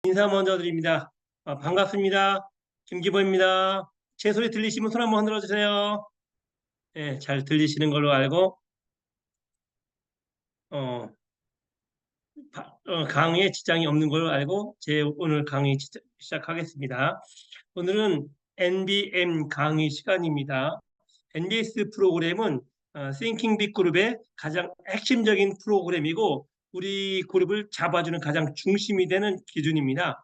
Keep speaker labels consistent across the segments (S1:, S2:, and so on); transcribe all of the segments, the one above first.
S1: 인사 먼저 드립니다. 반갑습니다. 김기범입니다. 제 소리 들리시면 손 한번 흔들어 주세요. 네, 잘 들리시는 걸로 알고 어, 강의에 지장이 없는 걸로 알고 제 오늘 강의 시작하겠습니다. 오늘은 NBM 강의 시간입니다. NBS 프로그램은 Thinking Big 그룹의 가장 핵심적인 프로그램이고 우리 그룹을 잡아주는 가장 중심이 되는 기준입니다.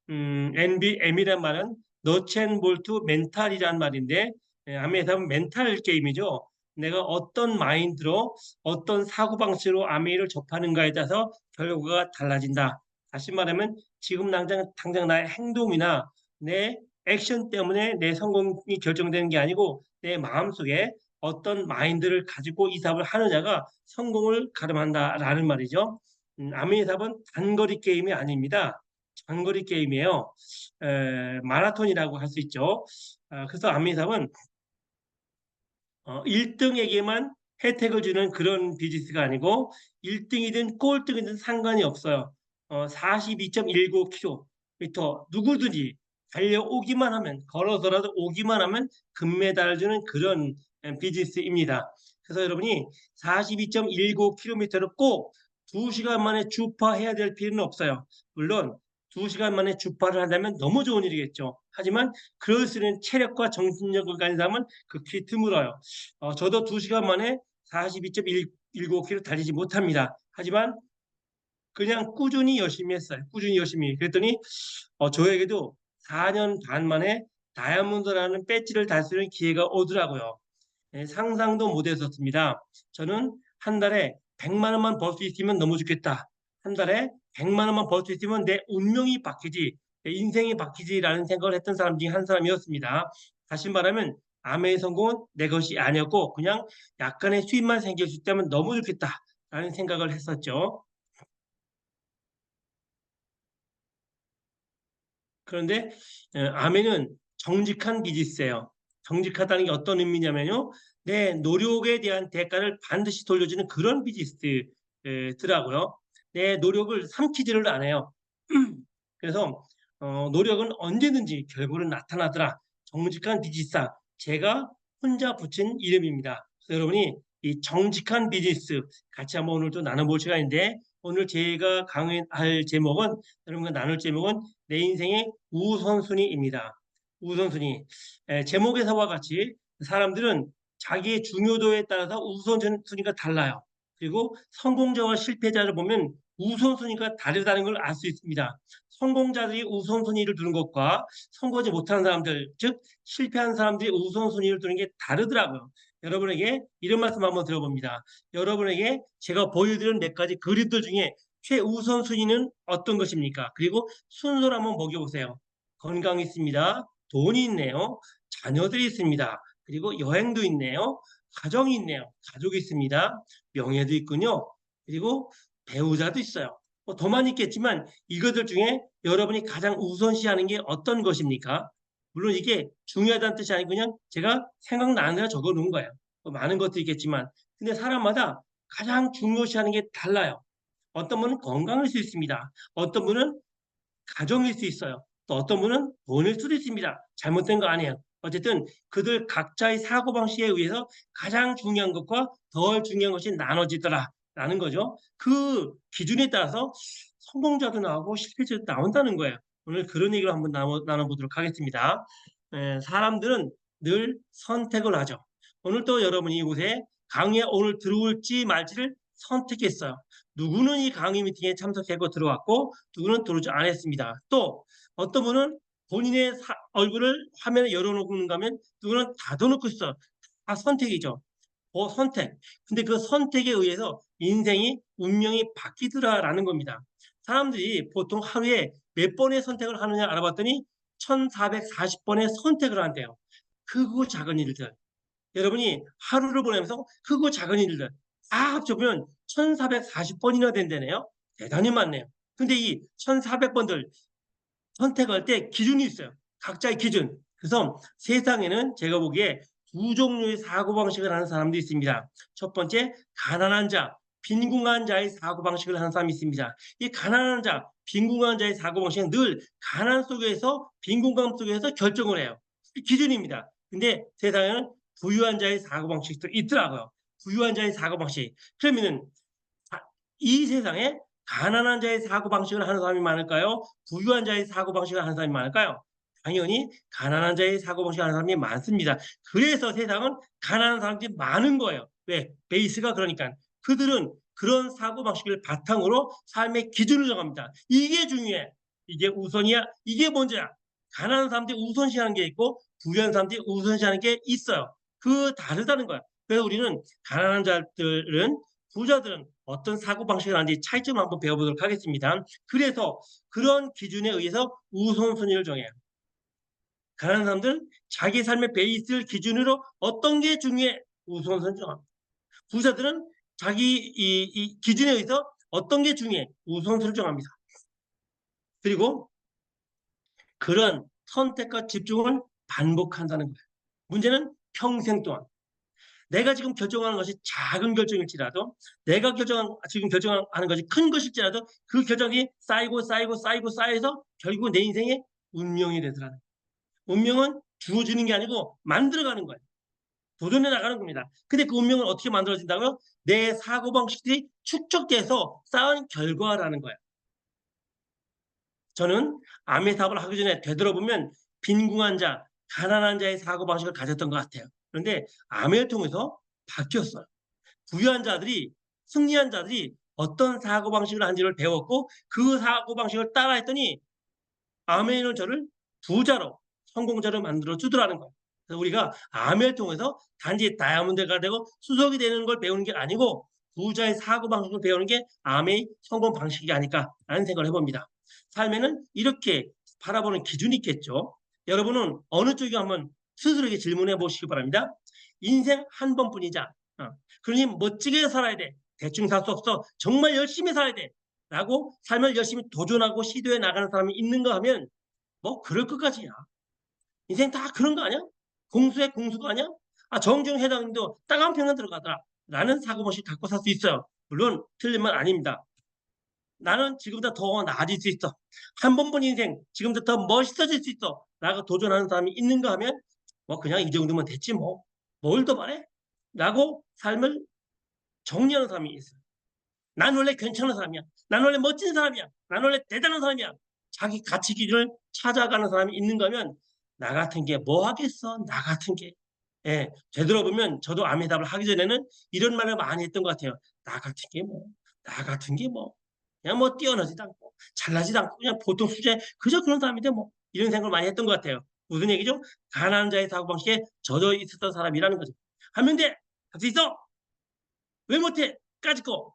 S1: NBM이란 말은 너츠 앤 볼트 멘탈이란 말인데 아메에서 하면 멘탈 게임이죠. 내가 어떤 마인드로 어떤 사고방식으로 아메이를 접하는가에 따라서 결과가 달라진다. 다시 말하면 지금 당장 나의 행동이나 내 액션 때문에 내 성공이 결정되는 게 아니고 내 마음속에 어떤 마인드를 가지고 이 사업을 하느냐가 성공을 가름한다라는 말이죠. 아메이 사업은 단거리 게임이 아닙니다. 장거리 게임이에요. 마라톤이라고 할 수 있죠. 그래서 아미삽은 1등에게만 혜택을 주는 그런 비즈니스가 아니고 1등이든 꼴등이든 상관이 없어요. 42.19km 누구든지 달려오기만 하면 걸어서라도 오기만 하면 금메달을 주는 그런 비즈니스입니다. 그래서 여러분이 42.19km를 꼭 2시간 만에 주파해야 될 필요는 없어요. 물론 2시간 만에 주파를 한다면 너무 좋은 일이겠죠. 하지만 그럴 수 있는 체력과 정신력을 가진 사람은 극히 드물어요. 저도 2시간 만에 42.19km 달리지 못합니다. 하지만 그냥 꾸준히 열심히 했어요. 꾸준히 열심히. 그랬더니 저에게도 4년 반 만에 다이아몬드라는 배지를 달 수 있는 기회가 오더라고요. 상상도 못했었습니다. 저는 한 달에 100만 원만 벌 수 있으면 너무 좋겠다. 한 달에 100만 원만 벌 수 있으면 내 운명이 바뀌지, 내 인생이 바뀌지라는 생각을 했던 사람 중에 한 사람이었습니다. 다시 말하면 아메의 성공은 내 것이 아니었고 그냥 약간의 수입만 생길 수 있다면 너무 좋겠다라는 생각을 했었죠. 그런데 아메는 정직한 비즈니스예요. 정직하다는 게 어떤 의미냐면요. 내 노력에 대한 대가를 반드시 돌려주는 그런 비즈니스더라고요. 내 노력을 삼키지를 않아요. 그래서 노력은 언제든지 결과는 나타나더라. 정직한 비즈니스다. 제가 혼자 붙인 이름입니다. 그래서 여러분이 이 정직한 비즈니스 같이 한번 오늘 또 나눠볼 시간인데 오늘 제가 강의할 제목은 여러분과 나눌 제목은 내 인생의 우선순위입니다. 우선순위. 제목에서와 같이 사람들은 자기의 중요도에 따라서 우선순위가 달라요. 그리고 성공자와 실패자를 보면 우선순위가 다르다는 걸 알 수 있습니다. 성공자들이 우선순위를 두는 것과 성공하지 못하는 사람들, 즉 실패한 사람들이 우선순위를 두는 게 다르더라고요. 여러분에게 이런 말씀 한번 들어봅니다. 여러분에게 제가 보여드리는 몇 가지 그림들 중에 최우선순위는 어떤 것입니까? 그리고 순서를 한번 먹여보세요. 건강이 있습니다. 돈이 있네요. 자녀들이 있습니다. 그리고 여행도 있네요. 가정이 있네요. 가족이 있습니다. 명예도 있군요. 그리고 배우자도 있어요. 더 많이 있겠지만 이것들 중에 여러분이 가장 우선시하는 게 어떤 것입니까? 물론 이게 중요하다는 뜻이 아니고 그냥 제가 생각나는 대로 적어 놓은 거예요. 많은 것도 있겠지만 근데 사람마다 가장 중요시하는 게 달라요. 어떤 분은 건강일 수 있습니다. 어떤 분은 가정일 수 있어요. 또 어떤 분은 돈일 수도 있습니다. 잘못된 거 아니에요. 어쨌든 그들 각자의 사고방식에 의해서 가장 중요한 것과 덜 중요한 것이 나눠지더라라는 거죠. 그 기준에 따라서 성공자도 나오고 실패자도 나온다는 거예요. 오늘 그런 얘기를 한번 나눠보도록 하겠습니다. 사람들은 늘 선택을 하죠. 오늘 또 여러분이 이곳에 강의에 오늘 들어올지 말지를 선택했어요. 누구는 이 강의 미팅에 참석하고 들어왔고 누구는 들어오지 않았습니다. 또 어떤 분은 본인의 얼굴을 화면에 열어놓는가 하면 누구는 닫아놓고 있어. 다 선택이죠. 선택. 근데 그 선택에 의해서 인생이 운명이 바뀌더라라는 겁니다. 사람들이 보통 하루에 몇 번의 선택을 하느냐 알아봤더니 1440번의 선택을 한대요. 크고 작은 일들. 여러분이 하루를 보내면서 크고 작은 일들 다 합쳐보면 1440번이나 된다네요. 대단히 많네요. 근데 이 1400번들 선택할 때 기준이 있어요. 각자의 기준. 그래서 세상에는 제가 보기에 두 종류의 사고방식을 하는 사람도 있습니다. 첫 번째, 가난한 자. 빈궁한 자의 사고방식을 하는 사람이 있습니다. 이 가난한 자, 빈궁한 자의 사고방식은 늘 가난 속에서, 빈궁감 속에서 결정을 해요. 기준입니다. 근데 세상에는 부유한 자의 사고방식도 있더라고요. 부유한 자의 사고방식. 그러면은 이 세상에 가난한 자의 사고방식을 하는 사람이 많을까요? 부유한 자의 사고방식을 하는 사람이 많을까요? 당연히 가난한 자의 사고방식을 하는 사람이 많습니다. 그래서 세상은 가난한 사람들이 많은 거예요. 왜? 베이스가 그러니까. 그들은 그런 사고방식을 바탕으로 삶의 기준을 정합니다. 이게 중요해. 이게 우선이야. 이게 먼저야. 가난한 사람들이 우선시하는 게 있고 부유한 사람들이 우선시하는 게 있어요. 그 다르다는 거야. 그래서 우리는 가난한 자들은, 부자들은 어떤 사고방식을 하는지 차이점을 한번 배워보도록 하겠습니다. 그래서 그런 기준에 의해서 우선순위를 정해요. 가난한 사람들은 자기 삶의 베이스를 기준으로 어떤 게 중요해 우선순위 정합니다. 부자들은 자기 이 기준에 의해서 어떤 게 중요해 우선순위를 정합니다. 그리고 그런 선택과 집중을 반복한다는 거예요. 문제는 평생 동안 내가 지금 결정하는 것이 작은 결정일지라도, 내가 지금 결정하는 것이 큰 것일지라도 그 결정이 쌓여서 결국 내 인생의 운명이 되더라는 거예요. 운명은 주어지는 게 아니고 만들어가는 거예요. 도전해 나가는 겁니다. 근데 그 운명은 어떻게 만들어진다고요? 내 사고방식들이 축적돼서 쌓은 결과라는 거예요. 저는 암의 사업을 하기 전에 되돌아보면 빈궁한 자, 가난한 자의 사고방식을 가졌던 것 같아요. 그런데 암을 통해서 바뀌었어요. 부유한 자들이, 승리한 자들이 어떤 사고방식을 한지를 배웠고 그 사고방식을 따라했더니 아멘은 저를 부자로, 성공자로 만들어 주더라는 거예요. 그래서 우리가 아멘을 통해서 단지 다이아몬드가 되고 수석이 되는 걸 배우는 게 아니고 부자의 사고방식을 배우는 게 아멘의 성공 방식이 아닐까라는 생각을 해봅니다. 삶에는 이렇게 바라보는 기준이 있겠죠. 여러분은 어느 쪽이 한번 스스로에게 질문해 보시기 바랍니다. 인생 한 번뿐이자, 그러니 멋지게 살아야 돼. 대충 살 수 없어. 정말 열심히 살아야 돼. 라고 삶을 열심히 도전하고 시도해 나가는 사람이 있는가 하면 뭐 그럴 것까지야. 인생 다 그런 거 아니야? 공수의 공수가 아니야? 아, 정중 회장님도 딱 한 평은 들어가더라. 라는 사고방식 갖고 살 수 있어요. 물론 틀린 말 아닙니다. 나는 지금보다 더 나아질 수 있어. 한 번뿐 인생 지금부터 더 멋있어질 수 있어. 라고 도전하는 사람이 있는가 하면 뭐 그냥 이 정도면 됐지 뭐. 뭘 더 바래? 라고 삶을 정리하는 사람이 있어요. 난 원래 괜찮은 사람이야. 난 원래 멋진 사람이야. 난 원래 대단한 사람이야. 자기 가치 기준을 찾아가는 사람이 있는가 하면 나 같은 게 뭐 하겠어. 나 같은 게. 예, 되돌아보면 저도 아미답을 하기 전에는 이런 말을 많이 했던 것 같아요. 나 같은 게 뭐. 나 같은 게 뭐. 그냥 뭐 뛰어나지도 않고 잘나지도 않고 그냥 보통 수제 그저 그런 사람인데 뭐. 이런 생각을 많이 했던 것 같아요. 무슨 얘기죠? 가난한 자의 사고방식에 젖어 있었던 사람이라는 거죠. 하면 돼. 할 수 있어. 왜 못해? 까짓 거.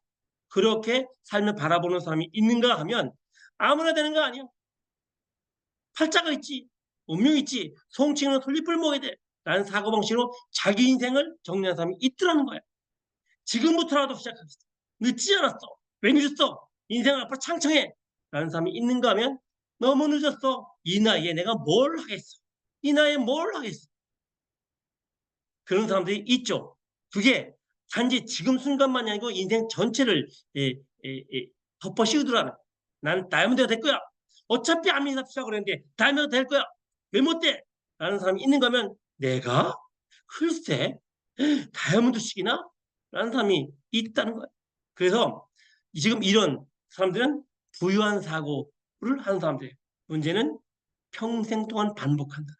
S1: 그렇게 삶을 바라보는 사람이 있는가 하면 아무나 되는 거 아니야. 팔자가 있지. 운명이 있지. 송칭은 솔잎을 먹어야 돼. 라는 사고방식으로 자기 인생을 정리하는 사람이 있더라는 거야. 지금부터라도 시작하겠어. 늦지 않았어. 왜 늦었어? 인생 앞으로 창창해. 라는 사람이 있는가 하면 너무 늦었어. 이 나이에 내가 뭘 하겠어. 이 나이에 뭘 하겠어. 그런 사람들이 있죠. 그게 단지 지금 순간만이 아니고 인생 전체를 덮어 씌우더라는. 난 다이아몬드가 될 거야. 어차피 암리삽 시작을 했는데 다이아몬드 될 거야. 왜 못 돼? 라는 사람이 있는 거면 내가? 글쎄 다이아몬드식이나? 라는 사람이 있다는 거야. 그래서 지금 이런 사람들은 부유한 사고를 하는 사람들이에요. 문제는 평생 동안 반복한다.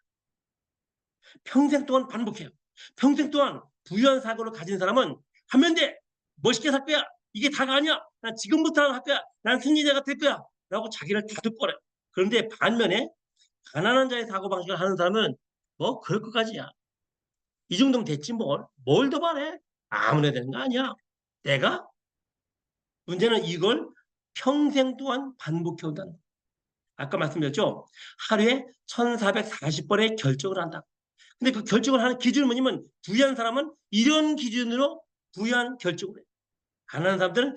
S1: 평생 동안 반복해요. 평생 동안 부유한 사고를 가진 사람은 하면 돼. 멋있게 살 거야. 이게 다가 아니야. 난 지금부터 할 거야. 난 승리자가 될 거야. 라고 자기를 다독거려요. 그런데 반면에 가난한 자의 사고방식을 하는 사람은 뭐 그럴 것까지야. 이 정도면 됐지 뭘. 뭘 더 바래. 아무나 되는 거 아니야. 내가? 문제는 이걸 평생 동안 반복해온다는 거야. 아까 말씀드렸죠. 하루에 1440번의 결정을 한다. 근데 그 결정을 하는 기준은 뭐냐면 부유한 사람은 이런 기준으로 부유한 결정을 해. 가난한 사람들은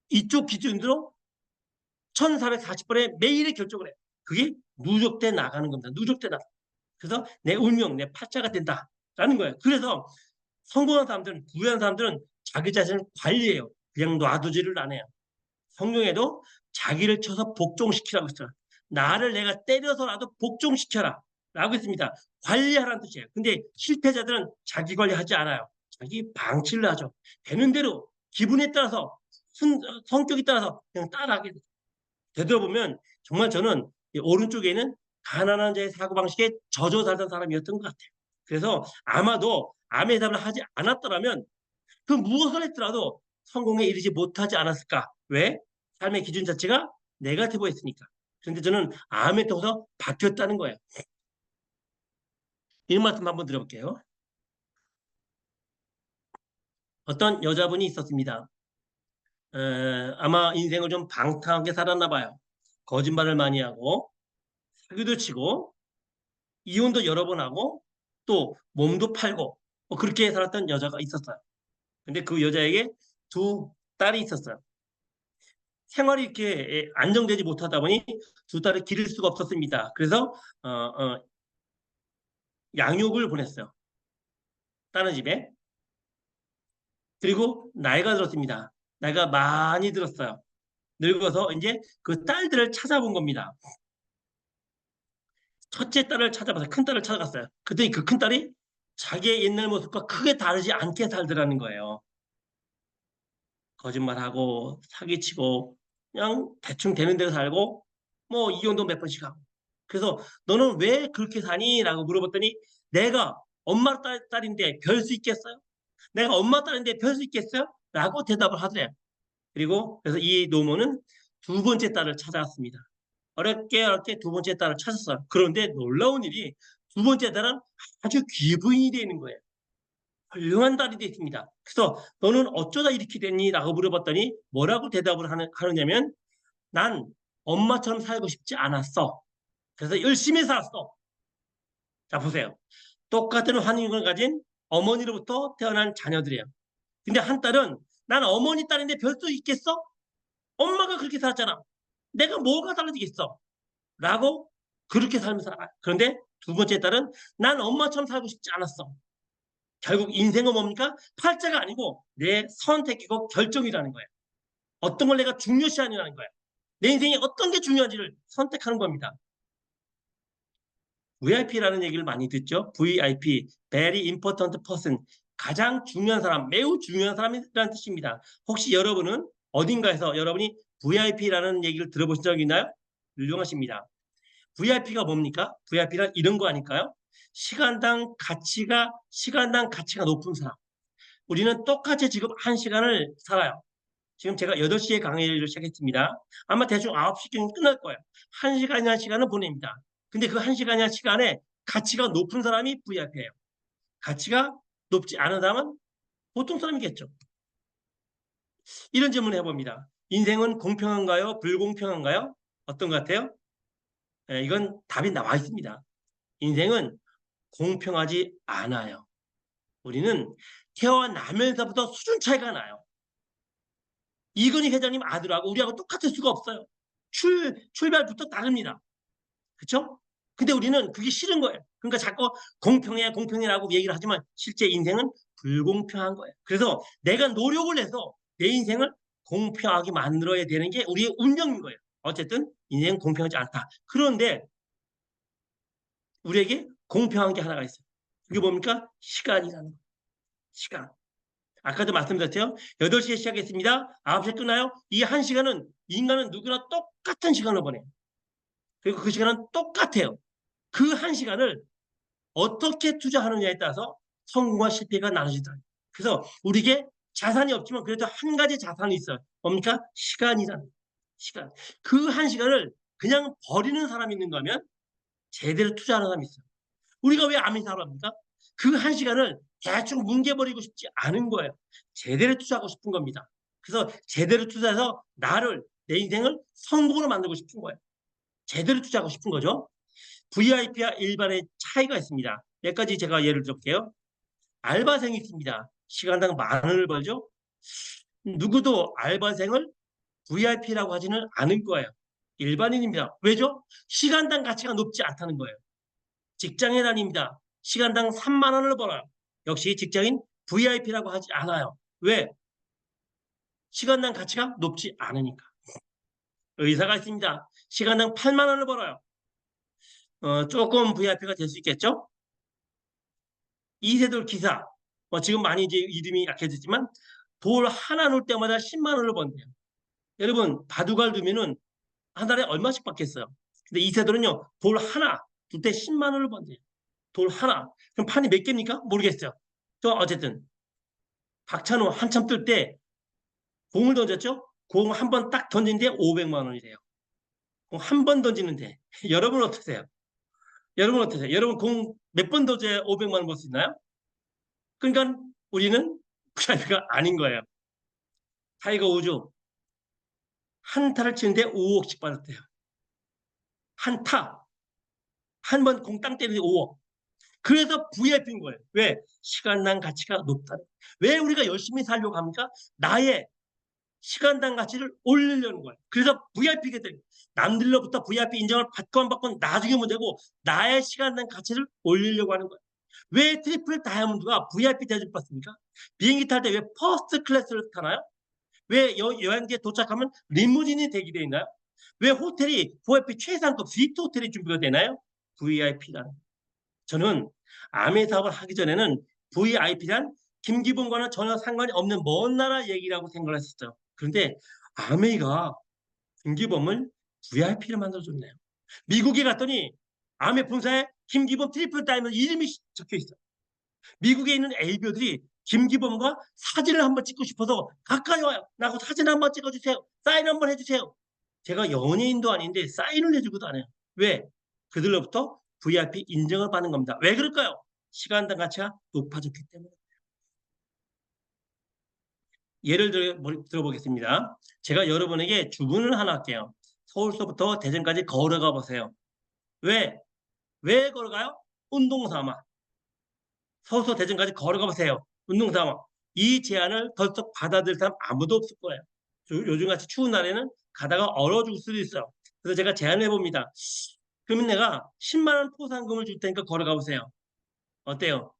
S1: 이쪽 기준으로 1440번의 매일의 결정을 해. 그게 누적돼 나가는 겁니다. 누적돼 나가. 그래서 내 운명, 내 팔자가 된다라는 거예요. 그래서 성공한 사람들은, 부유한 사람들은 자기 자신을 관리해요. 그냥 놔두지를 않아요. 성경에도 자기를 쳐서 복종시키라고 했어요. 나를 내가 때려서라도 복종시켜라 라고 했습니다. 관리하라는 뜻이에요. 근데 실패자들은 자기 관리하지 않아요. 자기 방치를 하죠. 되는 대로 기분에 따라서 성격에 따라서 그냥 따라하게 돼요. 되돌아보면 정말 저는 이 오른쪽에는 가난한 자의 사고방식에 젖어 살던 사람이었던 것 같아요. 그래서 아마도 암의 답을 하지 않았더라면 그 무엇을 했더라도 성공에 이르지 못하지 않았을까? 왜? 삶의 기준 자체가 네거티브였으니까. 그런데 저는 암에 통해서 바뀌었다는 거예요. 이런 말씀 한번 들어볼게요. 어떤 여자분이 있었습니다. 아마 인생을 좀 방탕하게 살았나 봐요. 거짓말을 많이 하고 사기도 치고 이혼도 여러 번 하고 또 몸도 팔고 뭐 그렇게 살았던 여자가 있었어요. 근데 그 여자에게 두 딸이 있었어요. 생활이 이렇게 안정되지 못하다 보니 두 딸을 기를 수가 없었습니다. 그래서 양육을 보냈어요. 다른 집에. 그리고 나이가 들었습니다. 나이가 많이 들었어요. 늙어서 이제 그 딸들을 찾아본 겁니다. 첫째 딸을 찾아봐서 큰 딸을 찾아갔어요. 그랬더니 그 큰 딸이 자기의 옛날 모습과 크게 다르지 않게 살더라는 거예요. 거짓말하고 사기치고 그냥 대충 되는 대로 살고 뭐 이혼도 몇 번씩 하고. 그래서 너는 왜 그렇게 사니? 라고 물어봤더니 내가 엄마 딸인데 별 수 있겠어요? 내가 엄마 딸인데 별 수 있겠어요? 라고 대답을 하더래요. 그리고 그래서 이 노모는 두 번째 딸을 찾아왔습니다. 어렵게 어렵게 두 번째 딸을 찾았어요. 그런데 놀라운 일이 두 번째 딸은 아주 귀부인이 되는 거예요. 훌륭한 딸이 됐습니다. 그래서 너는 어쩌다 이렇게 됐니? 라고 물어봤더니 뭐라고 대답을 하느냐면 난 엄마처럼 살고 싶지 않았어. 그래서 열심히 살았어. 자, 보세요. 똑같은 환경을 가진 어머니로부터 태어난 자녀들이에요. 근데 한 딸은 난 어머니 딸인데 별 수 있겠어? 엄마가 그렇게 살았잖아. 내가 뭐가 달라지겠어? 라고 그렇게 살면서 살아요. 그런데 두 번째 딸은 난 엄마처럼 살고 싶지 않았어. 결국 인생은 뭡니까? 팔자가 아니고 내 선택이고 결정이라는 거예요. 어떤 걸 내가 중요시하느냐는 거예요. 내 인생에 어떤 게 중요한지를 선택하는 겁니다. VIP라는 얘기를 많이 듣죠. VIP, Very Important Person. 가장 중요한 사람, 매우 중요한 사람이라는 뜻입니다. 혹시 여러분은 어딘가에서 여러분이 VIP라는 얘기를 들어보신 적 있나요? 훌륭하십니다. VIP가 뭡니까? VIP란 이런 거 아닐까요? 시간당 가치가 높은 사람. 우리는 똑같이 지금 한 시간을 살아요. 지금 제가 8시에 강의를 시작했습니다. 아마 대충 9시쯤 끝날 거예요. 1시간이나 시간을 보냅니다. 근데 그 1시간이나 시간에 가치가 높은 사람이 VIP예요. 가치가 높지 않은 사람은 보통 사람이겠죠. 이런 질문을 해봅니다. 인생은 공평한가요? 불공평한가요? 어떤 것 같아요? 이건 답이 나와 있습니다. 인생은 공평하지 않아요. 우리는 태어나면서부터 수준 차이가 나요. 이건희 회장님 아들하고 우리하고 똑같을 수가 없어요. 출발부터 다릅니다. 그렇죠? 근데 우리는 그게 싫은 거예요. 그러니까 자꾸 공평해 공평해라고 얘기를 하지만 실제 인생은 불공평한 거예요. 그래서 내가 노력을 해서 내 인생을 공평하게 만들어야 되는 게 우리의 운명인 거예요. 어쨌든 인생은 공평하지 않다. 그런데 우리에게 공평한 게 하나가 있어요. 그게 뭡니까? 시간이라는 거예요. 시간. 아까도 말씀드렸죠? 8시에 시작했습니다. 9시에 끝나요? 이 1시간은 인간은 누구나 똑같은 시간을 보내요. 그리고 그 시간은 똑같아요. 그 1시간을 어떻게 투자하느냐에 따라서 성공과 실패가 나눠지다. 그래서 우리에게 자산이 없지만 그래도 한 가지 자산이 있어요. 뭡니까? 시간이라는 시간. 그 1시간을 그냥 버리는 사람이 있는가 하면 제대로 투자하는 사람이 있어요. 우리가 왜 암이 살아갑니까? 그 1시간을 대충 뭉개버리고 싶지 않은 거예요. 제대로 투자하고 싶은 겁니다. 그래서 제대로 투자해서 내 인생을 성공으로 만들고 싶은 거예요. 제대로 투자하고 싶은 거죠. VIP와 일반의 차이가 있습니다. 몇 가지 제가 예를 들어볼게요. 알바생이 있습니다. 시간당 10,000원을 벌죠. 누구도 알바생을 VIP라고 하지는 않을 거예요. 일반인입니다. 왜죠? 시간당 가치가 높지 않다는 거예요. 직장에 다닙니다. 시간당 3만 원을 벌어요. 역시 직장인 VIP라고 하지 않아요. 왜? 시간당 가치가 높지 않으니까. 의사가 있습니다. 시간당 8만 원을 벌어요. 조금 VIP가 될 수 있겠죠? 이세돌 기사. 지금 많이 이제 이름이 약해졌지만 돌 하나 놓을 때마다 10만 원을 번대요. 여러분 바둑알 두면은 한 달에 얼마씩 받겠어요? 근데 이세돌은요 돌 하나 둘 때 10만 원을 번대요. 돌 하나. 그럼 판이 몇 개입니까? 모르겠어요. 저 어쨌든 박찬호 한참 뜰 때 공을 던졌죠? 공 한 번 딱 던진데 500만 원이래요. 공 한 번 던지는데 여러분 어떠세요? 여러분 어떠세요? 여러분 공 몇 번 던져야 500만 원 벌 수 있나요? 그러니까 우리는 VIP가 아닌 거예요. 타이거 우즈 한 타를 치는데 5억씩 받았대요. 한 타. 한 번 공 땅 때리는데 5억. 그래서 VIP인 거예요. 왜? 시간당 가치가 높다. 왜 우리가 열심히 살려고 합니까? 나의 시간당 가치를 올리려는 거예요. 그래서 VIP가 돼요. 남들로부터 VIP 인정을 받고 안 받고는 나중에 문제고 나의 시간당 가치를 올리려고 하는 거예요. 왜 트리플 다이아몬드가 VIP 대접 받습니까? 비행기 탈 때 왜 퍼스트 클래스를 타나요? 왜 여행지에 도착하면 리무진이 대기되어 있나요? 왜 호텔이 VIP 최상급 스위트 호텔이 준비가 되나요? VIP라는. 저는 아메 사업을 하기 전에는 VIP란 김기범과는 전혀 상관이 없는 먼 나라 얘기라고 생각을 했었죠. 그런데 아메이가 김기범을 VIP를 만들어줬네요. 미국에 갔더니 아메 본사에 김기범 트리플 다이아몬드 이름이 적혀 있어요. 미국에 있는 ABO들이 김기범과 사진을 한번 찍고 싶어서 가까이 와요. 나하고 사진 한번 찍어주세요. 사인 한번 해주세요. 제가 연예인도 아닌데 사인을 해주고도 안 해요. 왜? 그들로부터 VIP 인정을 받는 겁니다. 왜 그럴까요? 시간당 가치가 높아졌기 때문에. 예를 들어보겠습니다. 제가 여러분에게 주문을 하나 할게요. 서울서부터 대전까지 걸어가 보세요. 왜? 왜 걸어가요? 운동 삼아. 서울서 대전까지 걸어가 보세요. 운동 삼아. 이 제안을 덜썩 받아들일 사람 아무도 없을 거예요. 요즘같이 추운 날에는 가다가 얼어 죽을 수도 있어요. 그래서 제가 제안을 해봅니다. 그러면 내가 10만 원 포상금을 줄 테니까 걸어가 보세요. 어때요?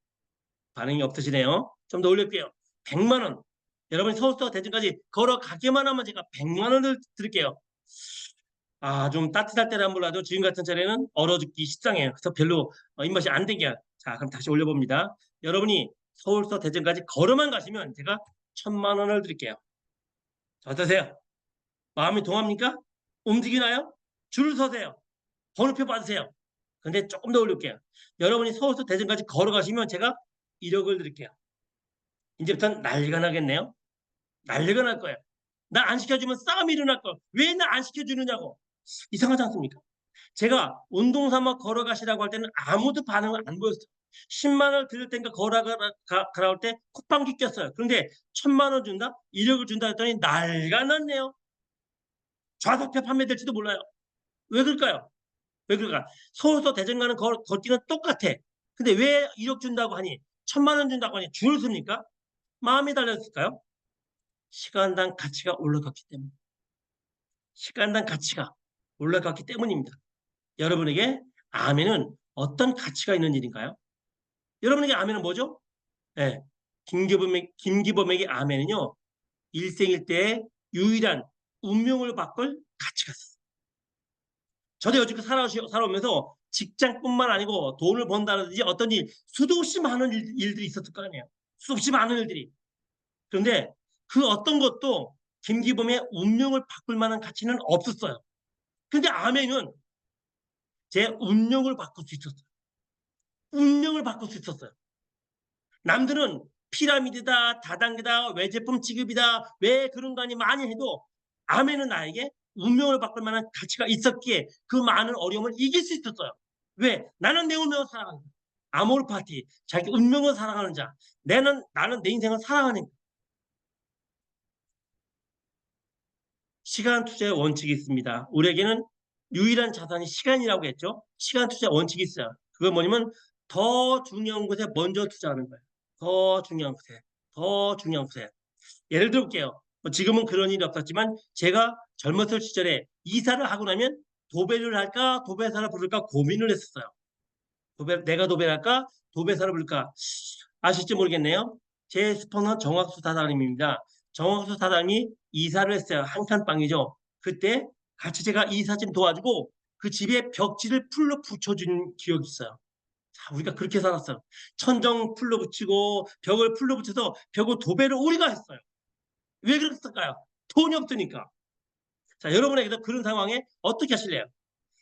S1: 반응이 없으시네요. 좀 더 올릴게요. 100만 원. 여러분이 서울서 대전까지 걸어가기만 하면 제가 100만 원을 드릴게요. 좀 따뜻할 때는 몰라도 지금 같은 자리는 얼어 죽기 십상이에요. 그래서 별로 입맛이 안 땡겨요. 자, 그럼 다시 올려봅니다. 여러분이 서울서 대전까지 걸어만 가시면 제가 1000만 원을 드릴게요. 어떠세요? 마음이 동합니까? 움직이나요? 줄 서세요. 번호표 받으세요. 근데 조금 더 올릴게요. 여러분이 서울서 대전까지 걸어가시면 제가 1억을 드릴게요. 이제부터는 난리가 나겠네요. 난리가 날 거예요. 나 안 시켜주면 싸움이 일어날 거예요. 왜 나 안 시켜주느냐고. 이상하지 않습니까? 제가 운동 삼아 걸어가시라고 할 때는 아무도 반응을 안 보였어요. 10만 원을 드릴 테니까 걸어가라고 때 콧방귀 꼈어요. 그런데 1000만 원 준다? 1억을 준다 했더니 난리가 났네요. 좌석표 판매될지도 몰라요. 왜 그럴까요? 왜 그럴까? 서울서 대전 가는 걷기는 똑같아. 근데 왜 1억 준다고 하니 1000만 원 준다고 하니 줄을 섭니까? 마음이 달렸을까요? 시간당 가치가 올라갔기 때문에. 시간당 가치가 올라갔기 때문입니다. 여러분에게 아멘은 어떤 가치가 있는 일인가요? 여러분에게 아멘은 뭐죠? 네. 김기범에게 아멘은요. 일생일 때의 유일한 운명을 바꿀 가치가 있어요. 저도 여지껏 살아오면서 직장뿐만 아니고 돈을 번다든지 어떤 일, 수도 없이 많은 일들이 있었을 거 아니에요. 수도 없이 많은 일들이. 그런데 그 어떤 것도 김기범의 운명을 바꿀 만한 가치는 없었어요. 근데 아멘은 제 운명을 바꿀 수 있었어요. 운명을 바꿀 수 있었어요. 남들은 피라미드다, 다단계다, 외제품 취급이다, 왜 그런 거 아니 많이 해도 아멘은 나에게 운명을 바꿀 만한 가치가 있었기에 그 많은 어려움을 이길 수 있었어요. 왜? 나는 내 운명을 사랑하는 거야. 아모르 파티, 자기 운명을 사랑하는 자. 나는 내 인생을 사랑하는 거야. 시간 투자의 원칙이 있습니다. 우리에게는 유일한 자산이 시간이라고 했죠. 시간 투자 원칙이 있어요. 그건 뭐냐면 더 중요한 곳에 먼저 투자하는 거예요. 더 중요한 곳에, 더 중요한 곳에. 예를 들어볼게요. 지금은 그런 일이 없었지만 제가 젊었을 시절에 이사를 하고 나면 도배를 할까 도배사를 부를까 고민을 했었어요. 내가 도배를 할까 도배사를 부를까. 아실지 모르겠네요. 제 스폰서 정학수 사장님입니다. 정학수 사장님이 이사를 했어요. 한 칸 방이죠. 그때 같이 제가 이사 좀 도와주고 그 집에 벽지를 풀로 붙여준 기억이 있어요. 자, 우리가 그렇게 살았어요. 천정 풀로 붙이고 벽을 풀로 붙여서 벽을 도배를 우리가 했어요. 왜 그랬을까요? 돈이 없으니까. 자, 여러분에게도 그런 상황에 어떻게 하실래요?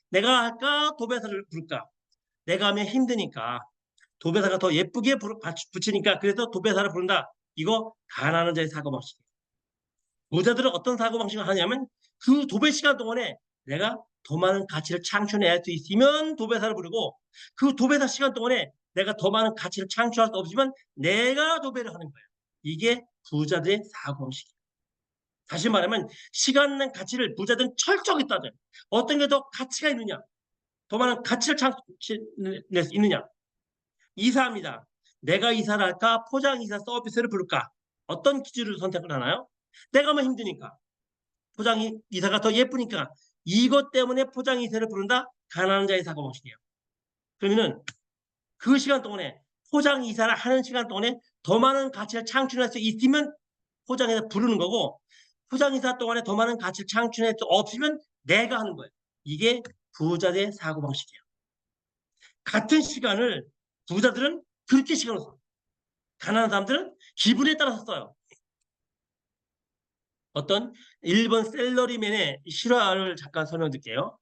S1: 내가 할까? 도배사를 부를까? 내가 하면 힘드니까 도배사가 더 예쁘게 붙이니까 그래서 도배사를 부른다. 이거 가난한 자의 사고방식이에요. 부자들은 어떤 사고방식을 하냐면 그 도배 시간 동안에 내가 더 많은 가치를 창출해낼 수 있으면 도배사를 부르고 그 도배사 시간 동안에 내가 더 많은 가치를 창출할 수 없으면 내가 도배를 하는 거예요. 이게 부자들의 사고방식이에요. 다시 말하면 시간 낸 가치를 부자들은 철저하게 따져요. 어떤 게 더 가치가 있느냐, 더 많은 가치를 창출낼 수 있느냐. 이사합니다. 내가 이사를 할까? 포장이사 서비스를 부를까? 어떤 기준으로 선택을 하나요? 내가 하면 힘드니까. 포장이사가 더 예쁘니까. 이것 때문에 포장이사를 부른다? 가난한 자의 사고방식이에요. 그러면은 그 시간 동안에 포장이사를 하는 시간 동안에 더 많은 가치를 창출할 수 있으면 포장이사 부르는 거고 포장이사 동안에 더 많은 가치를 창출할 수 없으면 내가 하는 거예요. 이게 부자의 사고방식이에요. 같은 시간을 부자들은 그렇게 시간을 써요. 가난한 사람들은 기분에 따라서 써요. 어떤 일본 셀러리맨의 실화를 잠깐 설명드릴게요.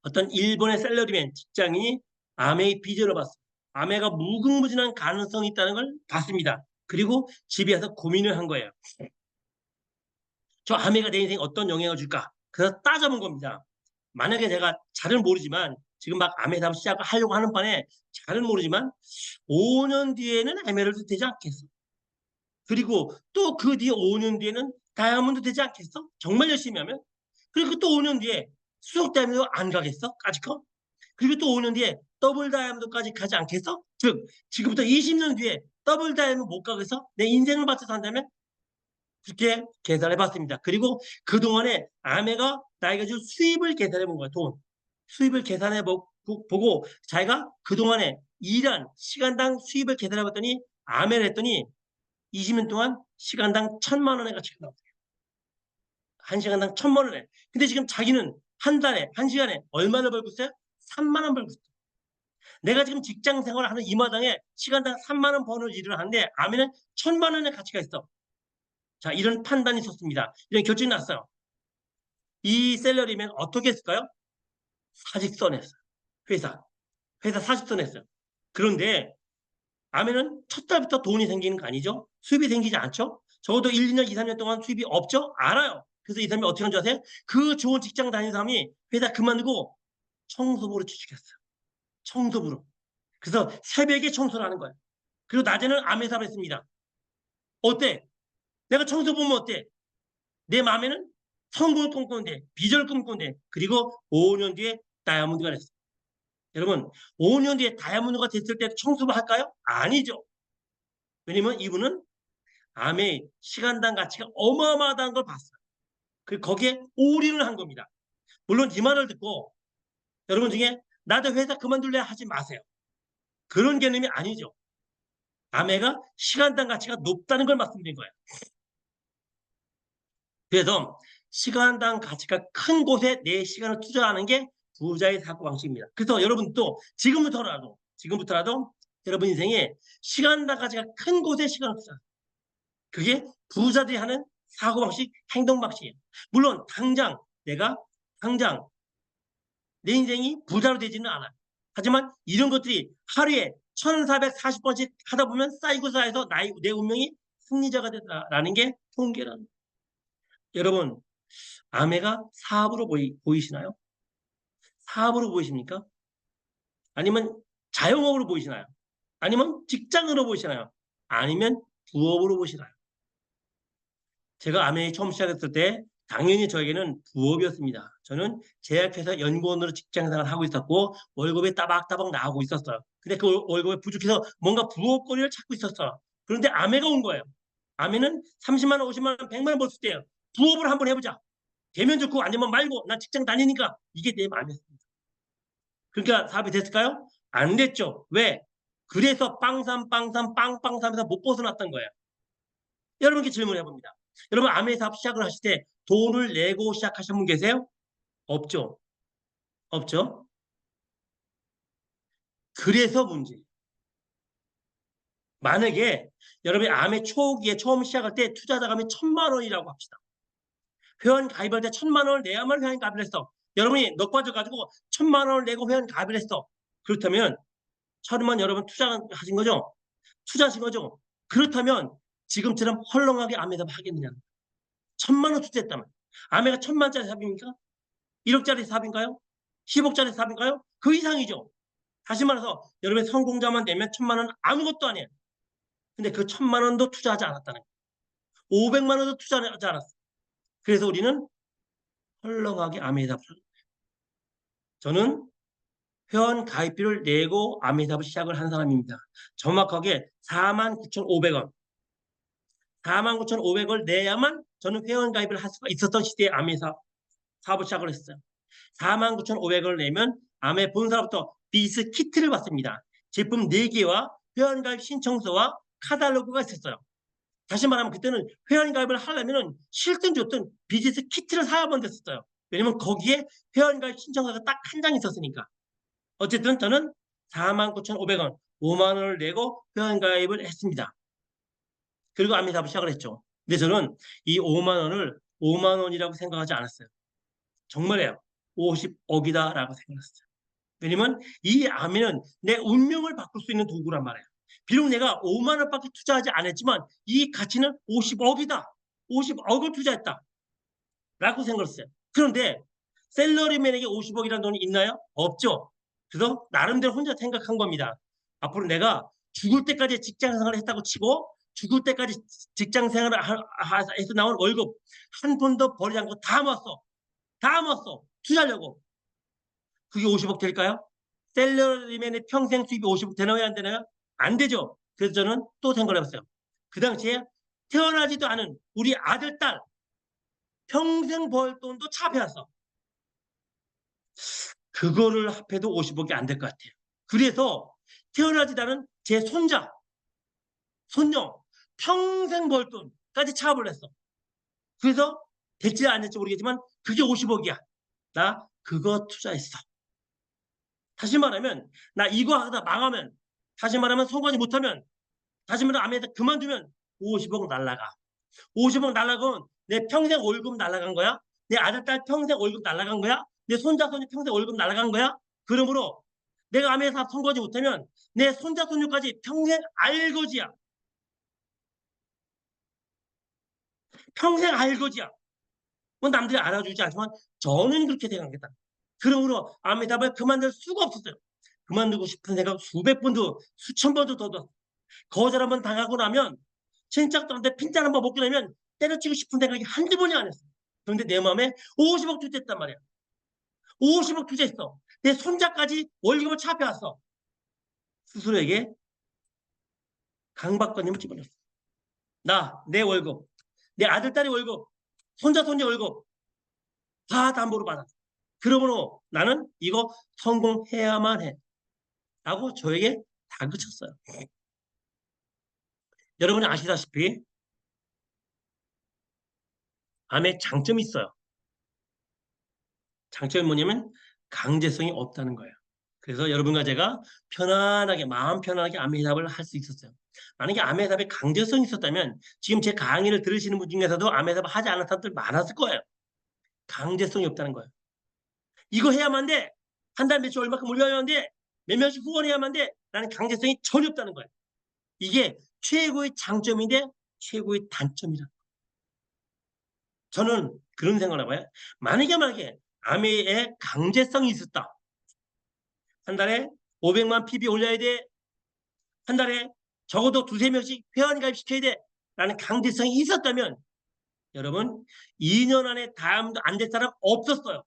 S1: 어떤 일본의 셀러리맨 직장인이 아메의 비전을 봤습니다. 아메가 무궁무진한 가능성이 있다는 걸 봤습니다. 그리고 집에서 고민을 한 거예요. 저 아메가 내 인생에 어떤 영향을 줄까? 그래서 따져본 겁니다. 만약에 제가 잘은 모르지만 지금 막 아메 사업 시작을 하려고 하는 반에 잘은 모르지만 5년 뒤에는 에메랄드 되지 않겠어? 그리고 또 그 뒤에 5년 뒤에는 다이아몬드 되지 않겠어? 정말 열심히 하면? 그리고 또 5년 뒤에 수석 다이아몬드 안 가겠어? 까짓거? 그리고 또 5년 뒤에 더블 다이아몬드까지 가지 않겠어? 즉 지금부터 20년 뒤에 더블 다이아몬드 못 가겠어? 내 인생을 바쳐서 한다면? 그렇게 계산해 봤습니다. 그리고 그동안에 아내가 나에게 준 수입을 계산해 본 거야, 돈. 수입을 계산해 보고 자기가 그동안에 일한 시간당 수입을 계산해 봤더니 아메를 했더니 20년 동안 시간당 1,000만 원의 가치가 나왔어요. 한 시간당 1,000만 원에. 근데 지금 자기는 한 달에, 한 시간에 얼마나 벌고 있어요? 3만 원 벌고 있어요. 내가 지금 직장 생활을 하는 이 마당에 시간당 3만 원 버는 일을 하는데 아메는 1,000만 원의 가치가 있어. 자, 이런 판단이 있었습니다. 이런 결정이 났어요. 이 셀러리맨 어떻게 했을까요? 사직서 냈어요. 회사 사직서 냈어요. 그런데 아메는 첫 달부터 돈이 생기는 거 아니죠? 수입이 생기지 않죠? 적어도 1, 2년, 2, 3년 동안 수입이 없죠? 알아요. 그래서 이 사람이 어떻게 한 줄 아세요? 그 좋은 직장 다니는 사람이 회사 그만두고 청소부로 취직했어요. 청소부로. 그래서 새벽에 청소를 하는 거예요. 그리고 낮에는 아메 사업을 했습니다. 어때? 내가 청소부면 어때? 내 마음에는 성공을 꿈꾸는데 비전을 꿈꾸는데 그리고 5년 뒤에 다이아몬드가 됐어요. 여러분 5년 뒤에 다이아몬드가 됐을 때 청소를 할까요? 아니죠. 왜냐면 이분은 암의 시간당 가치가 어마어마하다는 걸 봤어요. 그 거기에 올인을 한 겁니다. 물론 이 말을 듣고 여러분 중에 나도 회사 그만둘래 하지 마세요. 그런 개념이 아니죠. 아메가 시간당 가치가 높다는 걸 말씀드린 거예요. 그래서 시간당 가치가 큰 곳에 내 시간을 투자하는 게 부자의 사고방식입니다. 그래서 여러분도 지금부터라도 여러분 인생에 시간당 가치가 큰 곳에 시간을 투자하세요. 그게 부자들이 하는 사고방식, 행동방식이에요. 물론 당장 내 인생이 부자로 되지는 않아요. 하지만 이런 것들이 하루에 1440번씩 하다 보면 쌓이고 쌓여서 내 운명이 승리자가 된다라는 게 통계라는 거예요. 여러분 아메가 사업으로 보이시나요? 사업으로 보이십니까? 아니면 자영업으로 보이시나요? 아니면 직장으로 보이시나요? 아니면 부업으로 보시나요? 제가 아메이 처음 시작했을 때 당연히 저에게는 부업이었습니다. 저는 제약회사 연구원으로 직장생활을 하고 있었고 월급이 따박따박 나오고 있었어요. 근데 그 월급이 부족해서 뭔가 부업거리를 찾고 있었어요. 그런데 아메가 온 거예요. 아메는 30만 원, 50만 원, 100만 원 벌 수 있대요. 부업을 한번 해보자. 되면 좋고 아니면 말고 나 직장 다니니까 이게 내 마음이었습니다. 그러니까 사업이 됐을까요? 안 됐죠. 왜? 그래서 빵삼 빵빵삼에서 못 벗어났던 거예요. 여러분께 질문해 봅니다. 여러분 아메 사업 시작을 하실 때 돈을 내고 시작하신 분 계세요? 없죠. 없죠. 그래서 문제. 만약에 여러분이 암의 초기에 처음 시작할 때 투자 자금이 1,000만 원이라고 합시다. 회원 가입할 때 1,000만 원을 내야만 회원 가입을 했어. 여러분이 넉 빠져가지고 1,000만 원을 내고 회원 가입을 했어. 그렇다면 1,000만 여러분 투자하신 거죠? 투자하신 거죠? 그렇다면 지금처럼 헐렁하게 아메 사업 하겠느냐? 1,000만 원 투자했다면 아메가 1,000만짜리 사업입니까? 1억짜리 사업인가요? 10억짜리 사업인가요? 그 이상이죠. 다시 말해서 여러분의 성공자만 되면 1,000만 원 아무것도 아니에요. 근데 그 1,000만 원도 투자하지 않았다는 거예요. 500만 원도 투자하지 않았어. 그래서 우리는 헐렁하게 아메이답을 하는 거예요. 저는 회원 가입비를 내고 아메이답을 시작을 한 사람입니다. 정확하게 49,500원. 49,500원을 내야만 저는 회원 가입을 할 수가 있었던 시대에 아메이사 사업을 시작을 했어요. 49,500원을 내면 아메 본사로부터 비스 키트를 받습니다. 제품 4개와 회원 가입 신청서와 카탈로그가 있었어요. 다시 말하면 그때는 회원 가입을 하려면 싫든 좋든 비즈니스 키트를 사야만 됐었어요. 왜냐면 거기에 회원 가입 신청서가 딱 한 장 있었으니까. 어쨌든 저는 49,500원, 5만 원을 내고 회원 가입을 했습니다. 그리고 아미사업을 시작을 했죠. 근데 저는 이 5만 원을 5만 원이라고 생각하지 않았어요. 정말이에요. 50억이다라고 생각했어요. 왜냐면 이 아미는 내 운명을 바꿀 수 있는 도구란 말이에요. 비록 내가 5만 원밖에 투자하지 않았지만 이 가치는 50억이다. 50억을 투자했다. 라고 생각했어요. 그런데 셀러리맨에게 50억이라는 돈이 있나요? 없죠. 그래서 나름대로 혼자 생각한 겁니다. 앞으로 내가 죽을 때까지 직장 생활을 했다고 치고 죽을 때까지 직장 생활을 해서 나온 월급 한 푼도 버리지 않고 다 모았어. 다 모았어. 투자하려고. 그게 50억 될까요? 셀러리맨의 평생 수입이 50억 되나요? 안 되나요? 안 되죠. 그래서 저는 또 생각을 해봤어요. 그 당시에 태어나지도 않은 우리 아들, 딸 평생 벌 돈도 차배웠어. 그거를 합해도 50억이 안 될 것 같아요. 그래서 태어나지도 않은 제 손자, 손녀 평생 벌 돈까지 차압을 했어. 그래서 될지 안 될지 모르겠지만 그게 50억이야. 나 그거 투자했어. 다시 말하면 나 이거 하다 망하면, 다시 말하면 성공하지 못하면, 다시 말하면 아메에서 그만두면 50억 날라가. 50억 날라가면 내 평생 월급 날라간 거야? 내 아들, 딸 평생 월급 날라간 거야? 내 손자, 손녀 평생 월급 날아간 거야? 그러므로 내가 아메에서 성공하지 못하면 내 손자, 손녀까지 평생 알거지야. 평생 알거지야. 뭐 남들이 알아주지 않지만 저는 그렇게 생각했다. 그러므로 아메답을 그만둘 수가 없었어요. 그만두고 싶은 생각 수백 번도 수천 번도 더 들었어요. 거절 한번 당하고 나면 진짜 내 핀잔 한번 먹고 나면 때려치고 싶은 생각이 한두 번이 아니었어요. 그런데 내 마음에 50억 투자했단 말이야. 50억 투자했어. 내 손자까지 월급을 차펴왔어. 스스로에게 강박관념을 집어넣었어. 내 월급, 내 아들, 딸의 월급, 손자, 손녀 월급 다 담보로 받았어. 그러므로 나는 이거 성공해야만 해. 라고 저에게 다그쳤어요. 여러분이 아시다시피 암에 장점이 있어요. 장점이 뭐냐면 강제성이 없다는 거예요. 그래서 여러분과 제가 편안하게, 마음 편안하게 암 해답을 할 수 있었어요. 만약에 암 해답에 강제성이 있었다면 지금 제 강의를 들으시는 분 중에서도 암 해답을 하지 않은 사람들 많았을 거예요. 강제성이 없다는 거예요. 이거 해야만 돼. 한 달 매출 얼마큼 올려야만 돼. 몇 명씩 후원해야만 돼. 라는 강제성이 전혀 없다는 거예요. 이게 최고의 장점인데 최고의 단점이라. 저는 그런 생각을 해봐요. 만약에 아메의 강제성이 있었다. 한 달에 500만 PB 올려야 돼. 한 달에 적어도 두세 명씩 회원 가입시켜야 돼. 라는 강제성이 있었다면 여러분 2년 안에 다음도 안 될 사람 없었어요.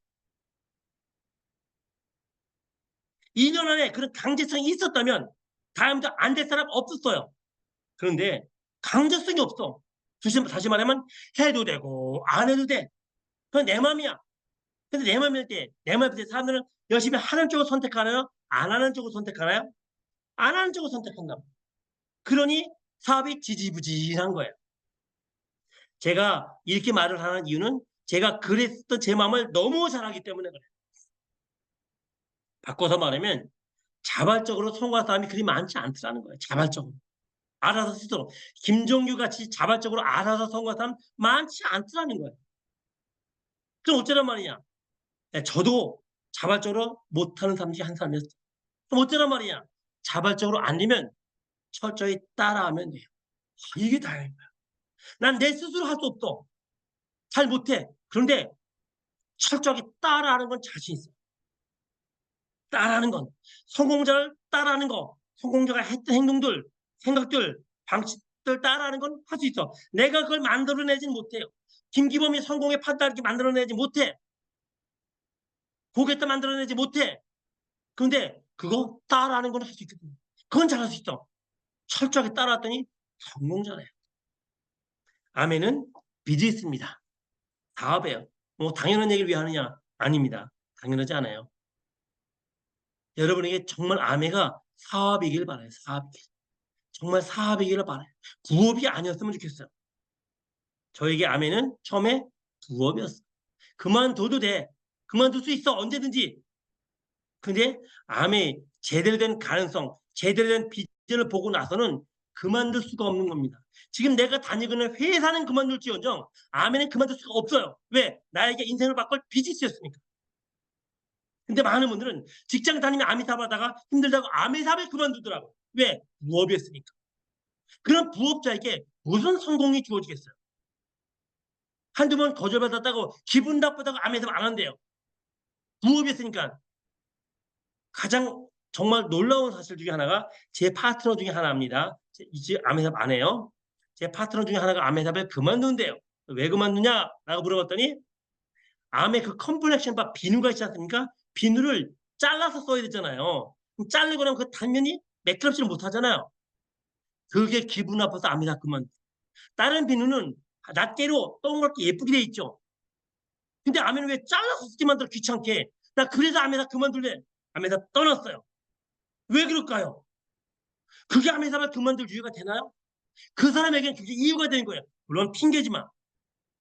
S1: 2년 안에 그런 강제성이 있었다면 다음도 안 될 사람 없었어요. 그런데 강제성이 없어. 다시 말하면 해도 되고 안 해도 돼. 그건 내 맘이야. 근데 내 맘일 때, 내 맘일 때 사람들은 열심히 하는 쪽을 선택하나요? 안 하는 쪽을 선택하나요? 안 하는 쪽을 선택한다. 그러니 사업이 지지부진한 거예요. 제가 이렇게 말을 하는 이유는 제가 그랬던 제 마음을 너무 잘 알기 때문에 그래요. 바꿔서 말하면 자발적으로 성공한 사람이 그리 많지 않더라는 거예요. 자발적으로. 알아서 스스로. 김종규 같이 자발적으로 알아서 성공한 사람 많지 않더라는 거예요. 그럼 어쩌란 말이냐? 네, 저도 자발적으로 못하는 사람 중에 한 사람이었어요. 그럼 어쩌란 말이냐? 자발적으로 안 되면 철저히 따라하면 돼요. 이게 다행인 거야. 난 내 스스로 할 수 없어. 잘 못해. 그런데 철저하게 따라하는 건 자신 있어. 따라하는 건. 성공자를 따라하는 거. 성공자가 했던 행동들, 생각들, 방식들 따라하는 건 할 수 있어. 내가 그걸 만들어내진 못해요. 김기범이 성공의 판단을 만들어내지 못해. 고겠다 만들어내지 못해. 그런데 그거 따라하는 건 할 수 있거든. 그건 잘할 수 있어. 철저하게 따라왔더니 성공자네. 아멘은 비즈니스입니다. 사업이에요. 뭐 당연한 얘기를 왜 하느냐? 아닙니다. 당연하지 않아요. 여러분에게 정말 아메가 사업이길 바라요. 사업이길. 정말 사업이기를 바라요. 부업이 아니었으면 좋겠어요. 저에게 아메는 처음에 부업이었어요. 그만둬도 돼. 그만둘 수 있어. 언제든지. 근데 아메 제대로 된 가능성, 제대로 된 비전을 보고 나서는 그만둘 수가 없는 겁니다. 지금 내가 다니고 있는 회사는 그만둘지언정 아메는 그만둘 수가 없어요. 왜? 나에게 인생을 바꿀 비즈니스였으니까. 근데 많은 분들은 직장 다니면 아미삽 하다가 힘들다고 아미삽을 그만두더라고. 왜? 부업이었으니까. 그런 부업자에게 무슨 성공이 주어지겠어요? 한두 번 거절받았다고 기분 나쁘다고 아미삽 안 한대요. 부업이었으니까. 가장 정말 놀라운 사실 중에 하나가 제 파트너 중에 하나입니다. 이제 아미삽 안 해요. 제 파트너 중에 하나가 아미삽을 그만둔대요. 왜 그만두냐라고 물어봤더니 암의 그 컴플렉션 바 비누가 있지 않습니까? 비누를 잘라서 써야 되잖아요. 자르고 나면 그 단면이 매끄럽지는 못하잖아요. 그게 기분 나빠서 암이다 그만. 다른 비누는 낱개로 동그랗게 예쁘게 돼 있죠. 근데 암에는 왜 잘라서 쓰게 만들어 귀찮게. 나 그래서 암에다 그만둘래. 암에다 떠났어요. 왜 그럴까요? 그게 암에다가 그만둘 이유가 되나요? 그 사람에게는 그게 이유가 되는 거예요. 물론 핑계지만.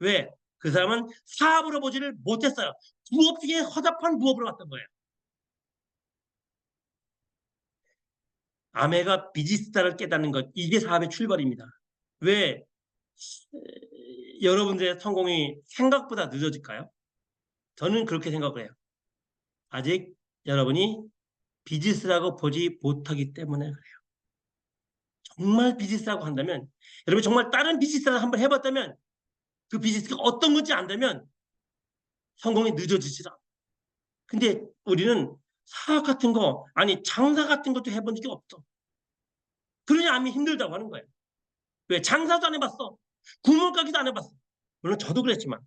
S1: 왜? 그 사람은 사업으로 보지를 못했어요. 부업 중에 허접한 부업으로 갔던 거예요. 아메가 비지스타를 깨닫는 것, 이게 사업의 출발입니다. 왜 여러분들의 성공이 생각보다 늦어질까요? 저는 그렇게 생각을 해요. 아직 여러분이 비즈니스라고 보지 못하기 때문에 그래요. 정말 비즈니스라고 한다면, 여러분 정말 다른 비즈니스를 한번 해봤다면 그 비즈니스가 어떤 건지 안다면 성공이 늦어지지라. 근데 우리는 사업 같은 거, 아니 장사 같은 것도 해본 적이 없어. 그러니 암이 힘들다고 하는 거예요. 왜? 장사도 안 해봤어. 구멍가게도 안 해봤어. 물론 저도 그랬지만.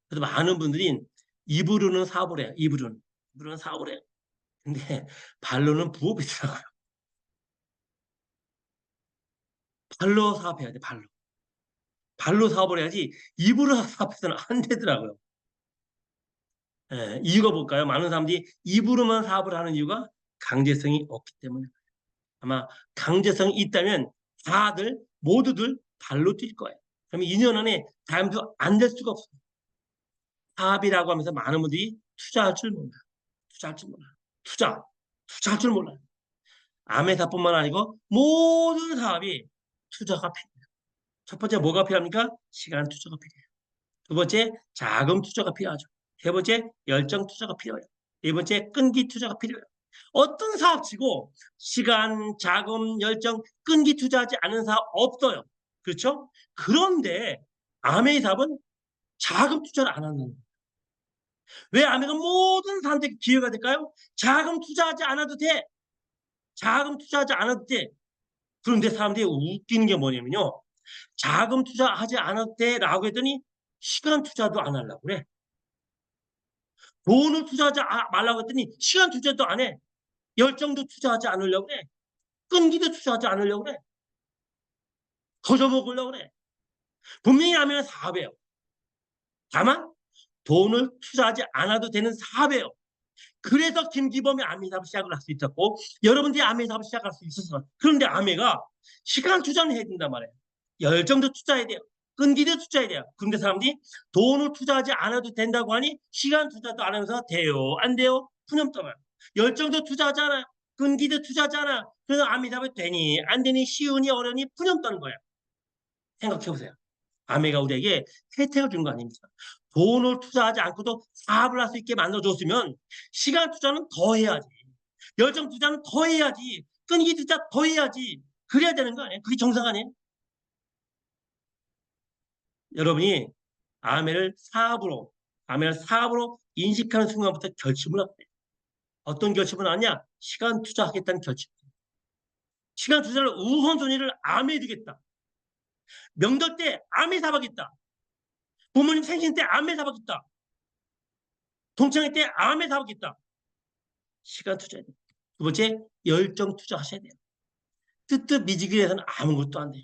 S1: 그래서 많은 분들이 입으로는 사업을 해요. 입으로는 사업을 해요. 근데 발로는 부업이더라고요. 발로 사업해야 돼. 발로. 발로 사업을 해야지 입으로 사업해서는 안 되더라고요. 예, 이유가 뭘까요? 많은 사람들이 입으로만 사업을 하는 이유가 강제성이 없기 때문에. 아마 강제성이 있다면 다들 모두들 발로 뛸 거예요. 그러면 2년 안에 다음도 안 될 수가 없어요. 사업이라고 하면서 많은 분들이 투자할 줄 몰라요. 투자할 줄 몰라요. 투자할 줄 몰라요. 아메사뿐만 아니고 모든 사업이 투자가 필요해요. 첫 번째 뭐가 필요합니까? 시간 투자가 필요해요. 두 번째 자금 투자가 필요하죠. 세 번째 열정 투자가 필요해요. 네 번째 끈기 투자가 필요해요. 어떤 사업치고 시간, 자금, 열정, 끈기 투자하지 않은 사업 없어요. 그렇죠? 그런데 아메이 사업은 자금 투자를 안 하는 거예요. 왜 아메가 모든 사람들에게 기회가 될까요? 자금 투자하지 않아도 돼. 자금 투자하지 않아도 돼. 그런데 사람들이 웃기는 게 뭐냐면요. 자금 투자하지 않아도 돼라고 했더니 시간 투자도 안 하려고 그래. 돈을 투자하지 말라고 했더니 시간 투자도 안 해. 열정도 투자하지 않으려고 그래. 끈기도 투자하지 않으려고 그래. 거저 먹으려고 그래. 분명히 하면 사업이에요. 다만 돈을 투자하지 않아도 되는 사업이에요. 그래서 김기범이 아메사업을 시작을 할 수 있었고 여러분들이 아메사업을 시작할 수 있었어요. 그런데 아메가 시간 투자는 해야 된단 말이에요. 열정도 투자해야 돼요. 끈기도 투자해야 돼요. 그런데 사람들이 돈을 투자하지 않아도 된다고 하니 시간 투자도 안 하면서 돼요? 안 돼요? 푸념 떠나요. 열정도 투자하지 않아요. 끈기도 투자하지 않아요. 그래서 아미사가 되니 안 되니 쉬우니 어려니 푸념 떠는 거예요. 생각해 보세요. 아메가 우리에게 혜택을 준 거 아닙니까? 돈을 투자하지 않고도 사업을 할 수 있게 만들어줬으면 시간 투자는 더 해야지. 열정 투자는 더 해야지. 끈기 투자 더 해야지. 그래야 되는 거 아니에요? 그게 정상 아니에요? 여러분이 아메를 사업으로 인식하는 순간부터 결심을 하게 돼요. 어떤 결심을 하냐? 시간 투자하겠다는 결심. 시간 투자를 우선순위를 아메에 두겠다. 명절 때 아메 사박겠다. 부모님 생신 때 아메 사박겠다. 동창회 때 아메 사박겠다. 시간 투자해야 돼요. 두 번째, 열정 투자하셔야 돼요. 뜨뜻미지근해서는 아무것도 안 돼요.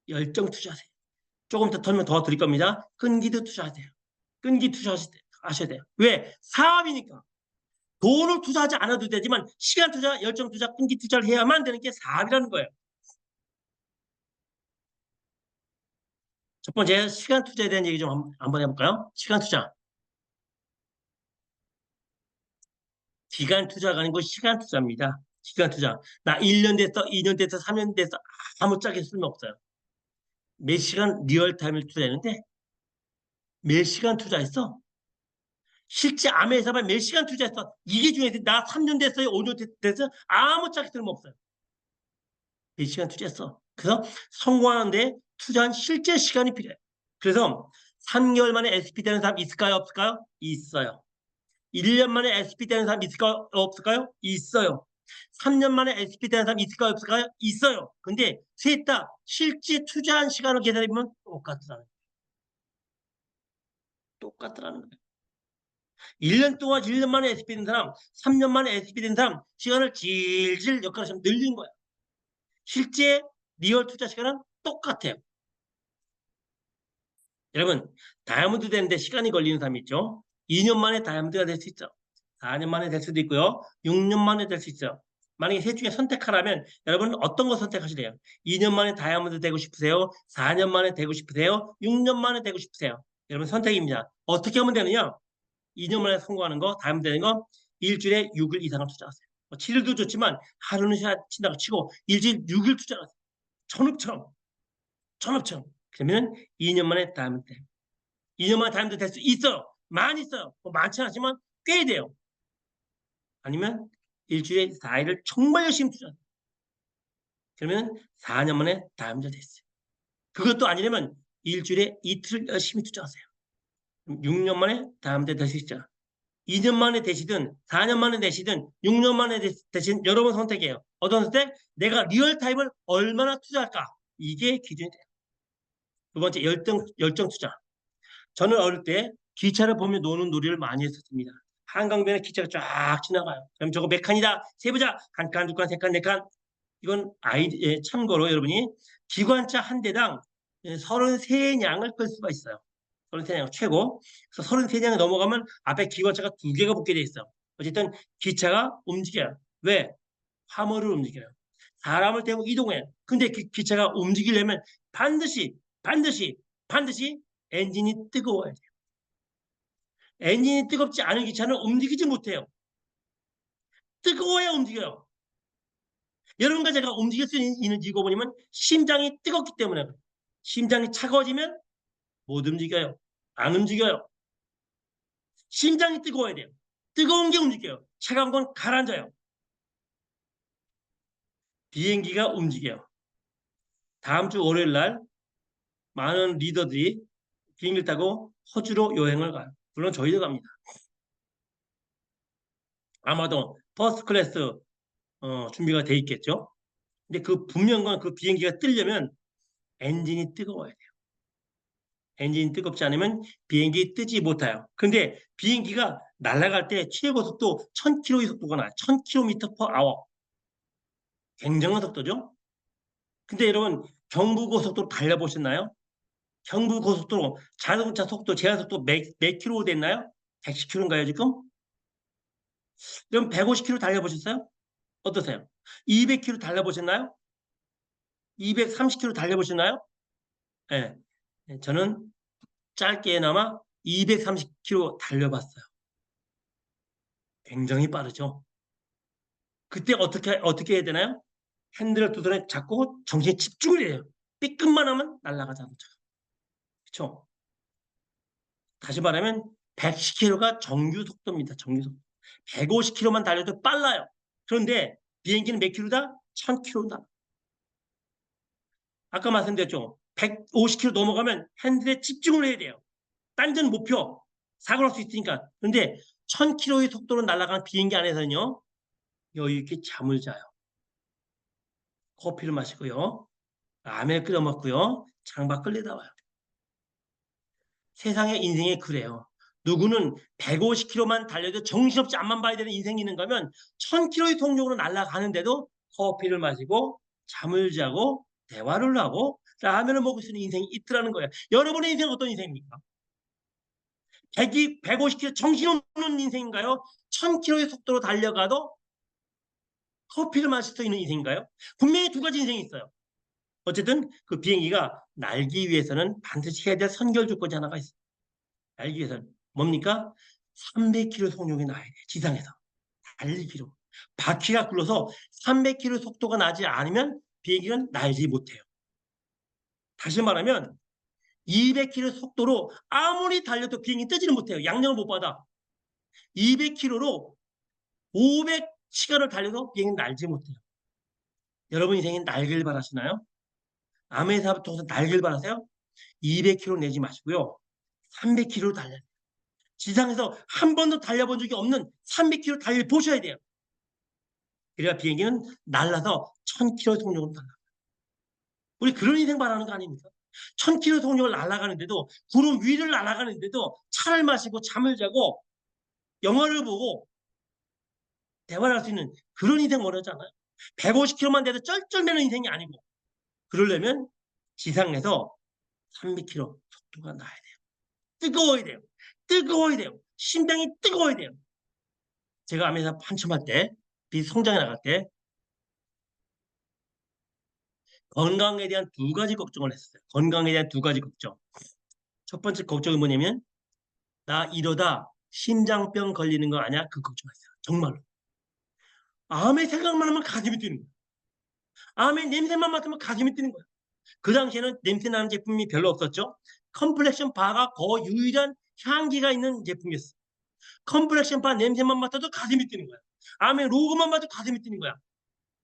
S1: 열정 투자하세요. 조금 더 털면 더 드릴 겁니다. 끈기도 투자하세요. 끈기 투자하셔야 돼요. 왜? 사업이니까. 돈을 투자하지 않아도 되지만 시간 투자, 열정 투자, 끈기 투자를 해야만 되는 게 사업이라는 거예요. 첫 번째, 시간 투자에 대한 얘기 좀 한번 해볼까요? 시간 투자. 기간 투자가 아니고 시간 투자입니다. 시간 투자. 나 1년 됐어, 2년 됐어, 3년 됐어. 아무짝에 쓸모없어요. 몇 시간 리얼타임을 투자했는데 몇 시간 투자했어? 실제 암에서만 몇 시간 투자했어? 이게 중요해. 나 3년 됐어요, 5년 됐어요? 아무짝에 쓸모없어요. 몇 시간 투자했어? 그래서 성공하는데 투자한 실제 시간이 필요해. 그래서 3개월 만에 SP 되는 사람 있을까요? 없을까요? 있어요. 1년 만에 SP 되는 사람 있을까요? 없을까요? 있어요. 3년 만에 SP 되는 사람 있을까요? 없을까요? 있어요. 근데 셋 다 실제 투자한 시간을 계산해보면 똑같더라는 거예요. 1년 동안 1년 만에 SP 된 사람, 3년 만에 SP 된 사람 시간을 질질 역할하시면 늘린 거야. 실제 리얼 투자 시간은 똑같아요. 여러분, 다이아몬드 되는데 시간이 걸리는 사람이 있죠. 2년 만에 다이아몬드가 될 수 있죠. 4년 만에 될 수도 있고요. 6년 만에 될 수 있어요. 만약에 셋 중에 선택하라면 여러분 어떤 거 선택하시래요? 2년 만에 다이아몬드 되고 싶으세요? 4년 만에 되고 싶으세요? 6년 만에 되고 싶으세요? 여러분 선택입니다. 어떻게 하면 되느냐? 2년 만에 성공하는 거, 다이아몬드 되는 거 일주일에 6일 이상을 투자하세요. 7일도 좋지만 하루는 친다고 치고 일주일 6일 투자하세요. 전업처럼. 그러면 2년 만에 다이아몬드 돼요. 2년 만에 다이아몬드 될 수 있어요. 많이 있어요. 뭐 많지 않지만 꽤 돼요. 아니면 일주일에 4일을 정말 열심히 투자해요. 그러면 4년 만에 다이아몬드 됐어요. 그것도 아니려면 일주일에 이틀을 열심히 투자하세요. 6년 만에 다이아몬드 될 수 있죠. 2년 만에 되시든 4년 만에 되시든 6년 만에 되시든 여러분 선택이에요. 어떤 선택? 내가 리얼타임을 얼마나 투자할까? 이게 기준이 돼요. 두 번째, 열정 투자. 저는 어릴 때 기차를 보며 노는 놀이를 많이 했었습니다. 한강변에 기차가 쫙 지나가요. 그럼 저거 몇 칸이다? 세보자. 한 칸, 두 칸, 세 칸, 네 칸. 이건 참고로 여러분이 기관차 한 대당 33냥을 끌 수가 있어요. 33냥 최고. 그래서 33냥이 넘어가면 앞에 기관차가 두 개가 붙게 돼 있어요. 어쨌든 기차가 움직여요. 왜? 화물을 움직여요. 사람을 태우고 이동해. 근데 기차가 움직이려면 반드시, 반드시, 반드시 엔진이 뜨거워야 돼요. 엔진이 뜨겁지 않은 기차는 움직이지 못해요. 뜨거워야 움직여요. 여러분과 제가 움직일 수 있는 이유가 뭐냐면 심장이 뜨겁기 때문에 그래요. 심장이 차가워지면 못 움직여요. 안 움직여요. 심장이 뜨거워야 돼요. 뜨거운 게 움직여요. 차가운 건 가라앉아요. 비행기가 움직여요. 다음 주 월요일 날 많은 리더들이 비행기를 타고 호주로 여행을 가요. 물론 저희도 갑니다. 아마도 퍼스트 클래스 준비가 돼 있겠죠. 근데 그 분명한 그 비행기가 뜨려면 엔진이 뜨거워야 돼요. 엔진이 뜨겁지 않으면 비행기 뜨지 못해요. 근데 비행기가 날아갈 때 최고 속도 1000km의 속도가 나요. 1000km/h. 굉장한 속도죠. 근데 여러분 경부고속도로 달려보셨나요? 경부고속도로 자동차 속도 제한 속도 몇 킬로 됐나요? 110km인가요 지금? 그럼 150km 달려보셨어요? 어떠세요? 200km 달려보셨나요? 230km 달려보셨나요? 예, 저는 짧게나마 230km 달려봤어요. 굉장히 빠르죠. 그때 어떻게 해야 되나요? 핸들을 두 손에 잡고 정신에 집중을 해요. 삐끗만 하면 날아가잖아요. 그렇죠? 다시 말하면 110km가 정규 속도입니다. 정규 속도. 150km만 달려도 빨라요. 그런데 비행기는 몇 킬로다? 1000km다. 아까 말씀드렸죠. 150km 넘어가면 핸들에 집중을 해야 돼요. 딴전 못 펴. 사고 날 수 있으니까. 그런데 1000km의 속도로 날아가는 비행기 안에서는요. 여유 있게 잠을 자요. 커피를 마시고요. 라면을 끓여 먹고요. 창밖을 내다봐요. 세상의 인생이 그래요. 누구는 150km만 달려도 정신없이 앞만 봐야 되는 인생이 있는가 하면 1000km의 속력으로 날아가는데도 커피를 마시고 잠을 자고 대화를 하고 라면을 먹을 수 있는 인생이 있더라는 거예요. 여러분의 인생은 어떤 인생입니까? 150km 정신없는 인생인가요? 1000km의 속도로 달려가도 커피를 마실 수 있는 인생인가요? 분명히 두 가지 인생이 있어요. 어쨌든 그 비행기가 날기 위해서는 반드시 해야 될 선결 조건이 하나가 있어요. 날기 위해서는 뭡니까? 300km 속력이 나야 돼. 지상에서. 달리기로. 바퀴가 굴러서 300km 속도가 나지 않으면 비행기는 날지 못해요. 다시 말하면 200km 속도로 아무리 달려도 비행기 뜨지는 못해요. 양력을 못 받아. 200km로 500시간을 달려도 비행기 날지 못해요. 여러분 인생에 날길 바라시나요? 아메사부터 통해서 날길 바라세요? 200km 내지 마시고요. 300km로 달려요. 지상에서 한 번도 달려본 적이 없는 300km 달려보셔야 돼요. 그래야 비행기는 날라서 1000km 속력으로 날아가요. 우리 그런 인생 바라는 거 아닙니까? 1000km 속력을 날아가는데도 구름 위를 날아가는데도 차를 마시고 잠을 자고 영화를 보고 대화를 할 수 있는 그런 인생 원하잖아요. 150km만 돼도 쩔쩔매는 인생이 아니고 그러려면 지상에서 300km 속도가 나야 돼요. 뜨거워야 돼요. 뜨거워야 돼요. 심장이 뜨거워야 돼요. 제가 아메리카 한참할 때, 비성장에 나갈 때 건강에 대한 두 가지 걱정을 했어요. 건강에 대한 두 가지 걱정. 첫 번째 걱정이 뭐냐면 나 이러다 심장병 걸리는 거 아니야? 그 걱정했어요. 정말로. 암의 생각만 하면 가슴이 뛰는 거야. 암의 냄새만 맡으면 가슴이 뛰는 거야. 그 당시에는 냄새 나는 제품이 별로 없었죠. 컴플렉션 바가 거의 유일한 향기가 있는 제품이었어. 컴플렉션 바 냄새만 맡아도 가슴이 뛰는 거야. 암의 로고만 봐도 가슴이 뛰는 거야.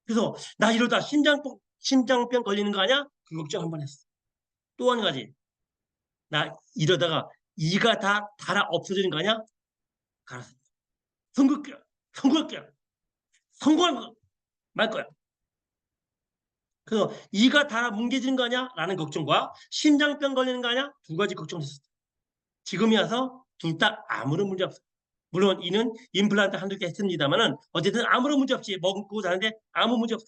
S1: 그래서 나 이러다 심장병 걸리는 거 아니야? 그 걱정 한 번 했어. 또 한 가지. 나 이러다가 이가 다 달아 없어지는 거 아니야? 알았어. 선긋게, 선긋게, 성공할 거, 말 거야. 그래서 이가 달아 뭉개지는 거 아니야? 라는 걱정과 심장병 걸리는 거 아니야? 두 가지 걱정했었어. 지금이 와서 둘 다 아무런 문제 없어. 물론 이는 임플란트 한두 개 했습니다만은 어쨌든 아무런 문제 없이 먹고 자는데 아무 문제 없어.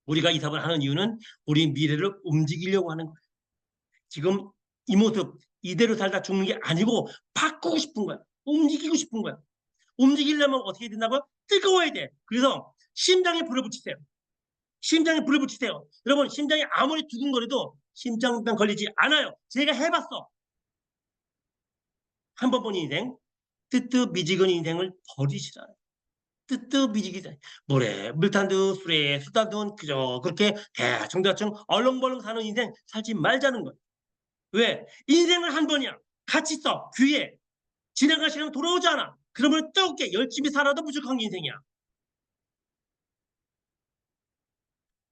S1: 우리가 이 사업을 하는 이유는 우리 미래를 움직이려고 하는 거야. 지금 이 모습 이대로 살다 죽는 게 아니고 바꾸고 싶은 거야. 움직이고 싶은 거야. 움직이려면 어떻게 된다고요? 뜨거워야 돼. 그래서 심장에 불을 붙이세요. 심장에 불을 붙이세요. 여러분 심장이 아무리 두근거려도 심장병 걸리지 않아요. 제가 해봤어. 한 번 본 인생 뜨뜻미지근 인생을 버리시라. 뜨뜻미지근 모래 물탄두 술에 수단돈 그저 그렇게 대충대충 얼렁벌렁 사는 인생 살지 말자는 거예요. 왜? 인생을 한 번이야. 같이 써. 귀에. 지나갈 시간 돌아오지 않아. 그러면 뜨겁게 열심히 살아도 부족한 게 인생이야.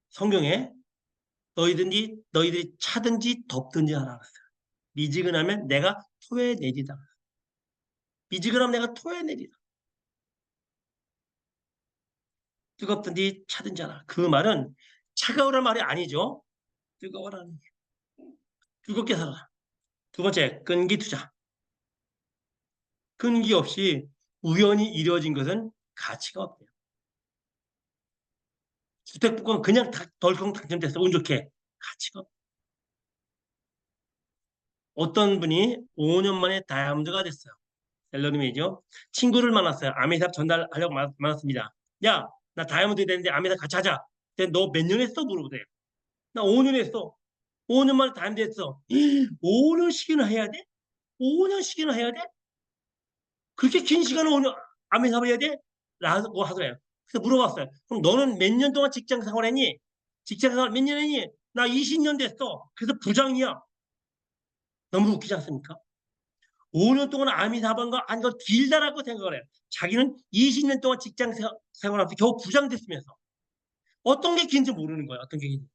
S1: 성경에 너희들이 차든지 덥든지 하라 그랬어요. 미지근하면 내가 토해내리다. 미지근하면 내가 토해내리다. 뜨겁든지 차든지 하라. 그 말은 차가우란 말이 아니죠. 뜨거워라는 게. 뜨겁게 살아라. 두 번째, 끈기 투자. 끈기 없이 우연히 이루어진 것은 가치가 없대요. 주택복권 그냥 덜컹 당첨됐어. 운 좋게. 가치가 없. 어떤 분이 5년 만에 다이아몬드가 됐어요. 셀러리맨이죠. 친구를 만났어요. 아메사 전달하려고 만났습니다. 야, 나 다이아몬드 됐는데 아메사 같이 하자. 근데 너 몇 년 했어? 물어보세요. 나 5년 했어. 5년 만에 단대했어. 5년씩이나 해야 돼? 5년씩이나 해야 돼? 그렇게 긴 시간을 5년 암에 사업해야 돼? 라고 하더래요. 그래서 물어봤어요. 그럼 너는 몇 년 동안 직장 생활했니? 직장 생활 몇 년 했니? 나 20년 됐어. 그래서 부장이야. 너무 웃기지 않습니까? 5년 동안 암이 사업한 거 아닌 거 길다라고 생각을 해요. 자기는 20년 동안 직장 생활하면서 겨우 부장 됐으면서 어떤 게 긴지 모르는 거예요. 어떤 게 긴지.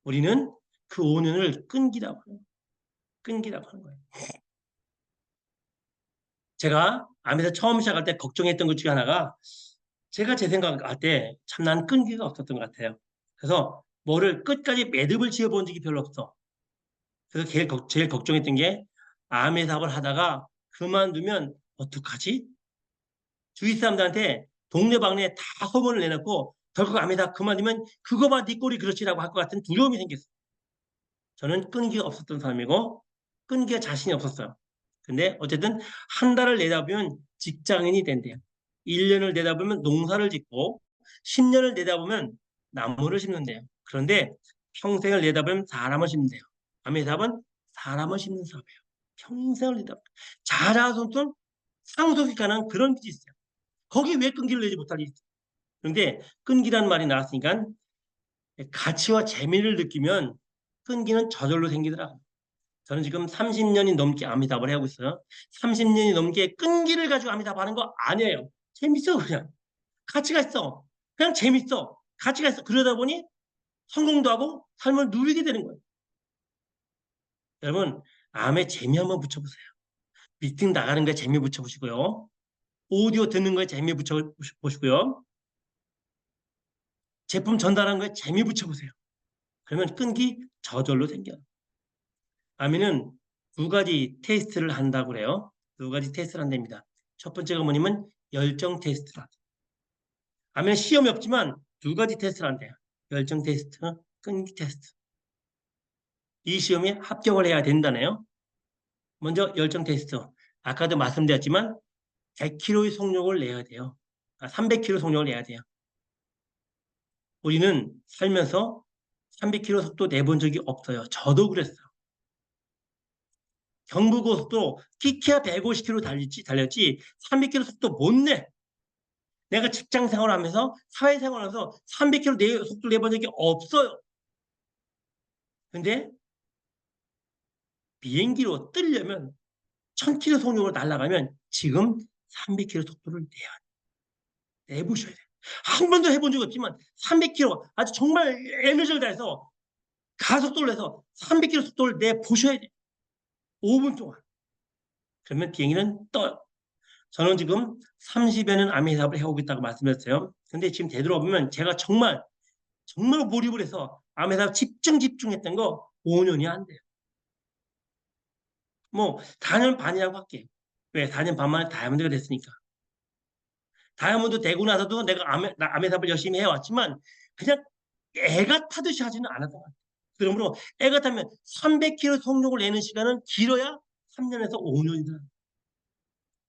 S1: 우리는 그 5년을 끈기라고 하는 거예요. 끈기라고 하는 거예요. 제가 암에서 처음 시작할 때 걱정했던 것 중에 하나가 제가 제 생각할 때 참 난 끈기가 없었던 것 같아요. 그래서 뭐를 끝까지 매듭을 지어본 적이 별로 없어. 그래서 제일 걱정했던 게 암의 사업을 하다가 그만두면 어떡하지? 주위 사람들한테 동네방네 다 소문을 내놓고 결국 암의 사업 그만두면 그거만 네 꼴이 그렇지라고 할 것 같은 두려움이 생겼어요. 저는 끈기가 없었던 사람이고 끈기가 자신이 없었어요. 근데 어쨌든 한 달을 내다보면 직장인이 된대요. 1년을 내다보면 농사를 짓고 10년을 내다보면 나무를 심는데요. 그런데 평생을 내다보면 사람을 심는데요. 암의 답은 사람을 심는 사업이에요. 평생을 내다보면 자라손손 상속이 가능한 그런 빚이 있어요. 거기 왜 끈기를 내지 못하지? 그런데 끈기란 말이 나왔으니까 가치와 재미를 느끼면 끈기는 저절로 생기더라고요. 저는 지금 30년이 넘게 아미답을 하고 있어요. 30년이 넘게 끈기를 가지고 아미답 하는 거 아니에요. 재밌어, 그냥. 가치가 있어. 그냥 재밌어. 가치가 있어. 그러다 보니 성공도 하고 삶을 누리게 되는 거예요. 여러분, 암에 재미 한번 붙여보세요. 미팅 나가는 거에 재미 붙여보시고요. 오디오 듣는 거에 재미 붙여보시고요. 제품 전달하는 거에 재미 붙여보세요. 그러면 끈기 저절로 생겨요. 암에는 두 가지 테스트를 한다고 그래요. 두 가지 테스트를 한답니다. 첫 번째가 뭐냐면 열정 테스트라. 암에는 시험이 없지만 두 가지 테스트를 한대요. 열정 테스트, 끈기 테스트. 이 시험에 합격을 해야 된다네요. 먼저 열정 테스트. 아까도 말씀드렸지만 100km의 속력을 내야 돼요. 300km 속력을 내야 돼요. 우리는 살면서 300km 속도 내본 적이 없어요. 저도 그랬어요. 경부고속도로 키키야 150km 달렸지 300km 속도 못 내. 내가 직장 생활하면서 사회생활하면서 300km 속도를 내본 적이 없어요. 근데 비행기로 뜨려면 1000km 속력으로 날아가면 지금 300km 속도를 내보셔야 돼요. 한 번도 해본 적 없지만 300km 아주 정말 에너지를 다해서 가속도를 내서 300km 속도를 내보셔야 돼요. 5분 동안. 그러면 비행기는 떠요. 저는 지금 30여 년 암의 사업을 해오고 있다고 말씀드렸어요. 근데 지금 되돌아보면 제가 정말 몰입을 해서 암의 사업 집중했던 거 5년이 안 돼요. 뭐 4년 반이라고 할게요. 왜? 4년 반 만에 다이아몬드가 됐으니까. 다이아몬드 되고 나서도 내가 암의 사업을 열심히 해왔지만 그냥 애가 타듯이 하지는 않았던 것 같아요. 그러므로 애가 타면 300km 속력을 내는 시간은 길어야 3년에서 5년이다.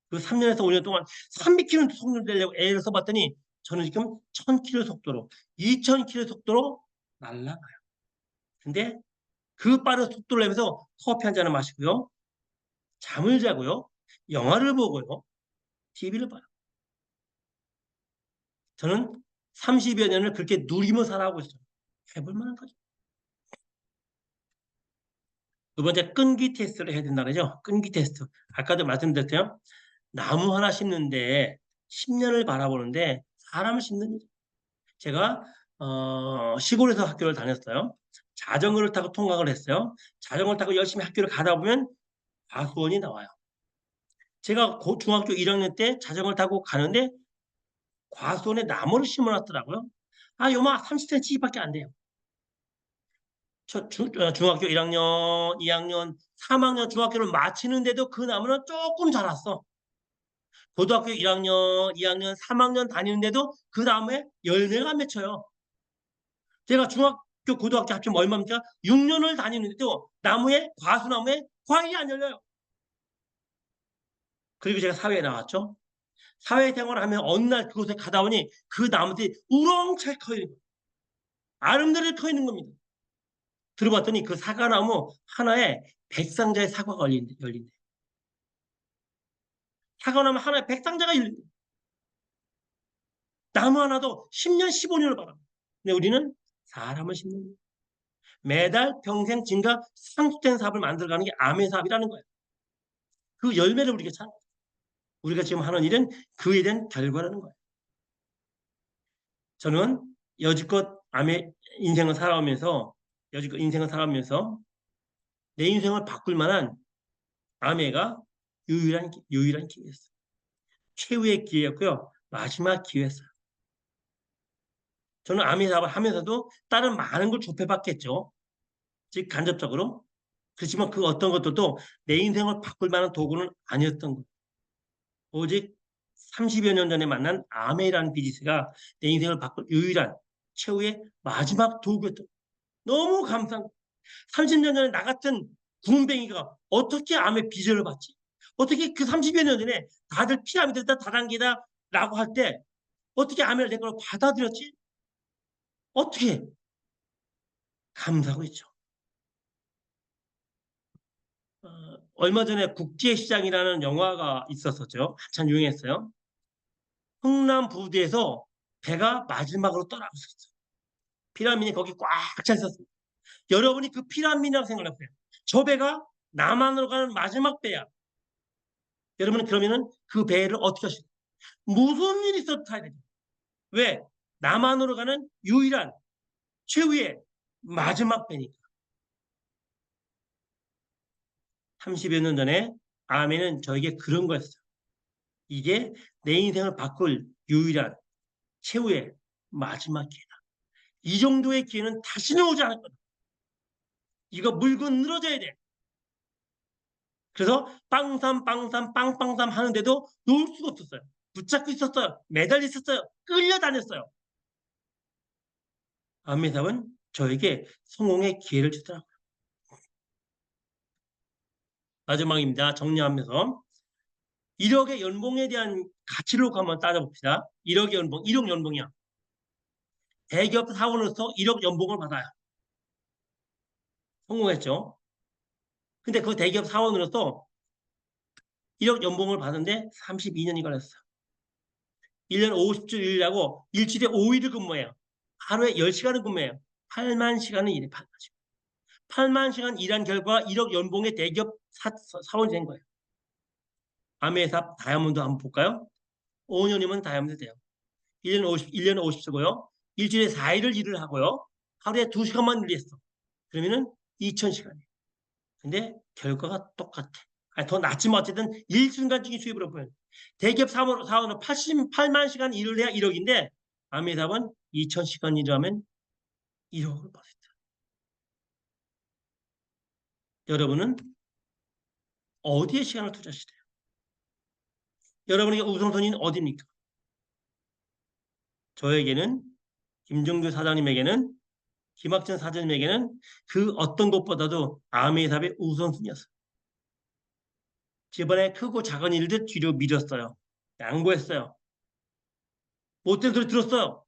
S1: 그 3년에서 5년 동안 300km 속도를 내려고 애를 써봤더니 저는 지금 1000km 속도로 2000km 속도로 날아가요. 근데 그 빠른 속도를 내면서 커피 한 잔을 마시고요. 잠을 자고요. 영화를 보고요. TV를 봐요. 저는 30여 년을 그렇게 누리며 살아가고 있어요. 해볼 만한 거죠. 두 번째, 끈기 테스트를 해야 된다 그러죠. 끈기 테스트. 아까도 말씀드렸죠. 나무 하나 심는데 10년을 바라보는데 사람을 심는 일이에요. 제가 시골에서 학교를 다녔어요. 자전거를 타고 통학을 했어요. 자전거를 타고 열심히 학교를 가다 보면 과수원이 나와요. 제가 중학교 1학년 때 자전거를 타고 가는데 과수원에 나무를 심어놨더라고요. 요마 30cm밖에 안 돼요. 중학교 1학년, 2학년, 3학년 중학교를 마치는데도 그 나무는 조금 자랐어. 고등학교 1학년, 2학년, 3학년 다니는데도 그 다음에 열매가 맺혀요. 제가 중학교, 고등학교 합치면 얼마입니까? 6년을 다니는데도 과수나무에 과일이 안 열려요. 그리고 제가 사회에 나왔죠. 사회생활을 하면 어느 날 그곳에 가다 보니 그 나무들이 우렁차게 커 있는 거예요. 아름드리게 커 있는 겁니다. 들어봤더니 그 사과나무 하나에 100상자의 사과가 열린대. 사과나무 하나에 100상자가 열린대. 나무 하나도 10년, 15년을 바라. 근데 우리는 사람을 심는 거예요. 매달 평생 증가 상속된 사업을 만들어가는 게 아멘 사업이라는 거예요. 그 열매를 우리가 찾는 거예요. 우리가 지금 하는 일은 그에 대한 결과라는 거예요. 저는 여지껏 아멘 여지껏 인생을 살아오면서 내 인생을 바꿀 만한 아멘가 유일한 기회였어요. 최후의 기회였고요. 마지막 기회였어요. 저는 아멘 사업을 하면서도 다른 많은 걸 접해봤겠죠. 즉 간접적으로. 그렇지만 그 어떤 것들도 내 인생을 바꿀 만한 도구는 아니었던 거예요. 오직 30여 년 전에 만난 아메이라는 비즈니스가 내 인생을 바꿀 유일한 최후의 마지막 도구였던 거예요. 너무 감사한 거예요. 30년 전에 나 같은 구문뱅이가 어떻게 암의 비전을 받지? 어떻게 그 30여 년 전에 다들 피라미드다 다단계다 라고 할 때 어떻게 암을 내 걸로 받아들였지? 어떻게? 감사하고 있죠. 얼마 전에 국제시장이라는 영화가 있었었죠. 한참 유행했어요. 흥남 부두에서 배가 마지막으로 떠나고 있었어요. 피라미드이 거기 꽉 차 있었어요. 여러분이 그 피라미드라고 생각해보세요. 저 배가 남한으로 가는 마지막 배야. 여러분은 그러면은 그 배를 어떻게 하실까요? 무슨 일이 있어도 타야 되죠. 왜? 남한으로 가는 유일한 최후의 마지막 배니까. 30여 년 전에 아멘은 저에게 그런 거였어요. 이게 내 인생을 바꿀 유일한 최후의 마지막 기회다. 이 정도의 기회는 다시는 오지 않을 거다. 이거 물고 늘어져야 돼. 그래서 빵삼 하는데도 놓을 수가 없었어요. 붙잡고 있었어요. 매달려 있었어요. 끌려다녔어요. 아멘사업은 저에게 성공의 기회를 주더라고요. 마지막입니다. 정리하면서 1억의 연봉에 대한 가치를 놓고 한번 따져봅시다. 1억 연봉이야. 대기업 사원으로서 1억 연봉을 받아요. 성공했죠. 근데 그 대기업 사원으로서 1억 연봉을 받는데 32년이 걸렸어요. 1년 50주 일하고 일주일에 5일을 근무해요. 하루에 10시간을 근무해요. 8만 시간을 일해. 8만 시간 일한 결과 1억 연봉의 대기업 사원이 된 거예요. 아메사 다이아몬드 한번 볼까요? 5년이면 다이아몬드 돼요. 1년에 50주고요. 일주일에 4일을 일을 하고요. 하루에 2시간만 일했어. 그러면은 2,000시간이에요. 근데 결과가 똑같아. 아니, 더 낫지만 어쨌든 일순간적인 수입을 얻어요. 대기업 사원은 88만 시간 일을 해야 1억인데 아메답은 2,000시간 일하면 1억을 벌었어요. 여러분은 어디에 시간을 투자하시래요? 여러분에게 우선순위는 어디입니까? 저에게는 김종규 사장님에게는 김학전 사장님에게는 그 어떤 것보다도 아메이삽의 우선순위였어요. 집안에 크고 작은 일들 뒤로 미뤘어요. 양보했어요. 못된 소리 들었어요.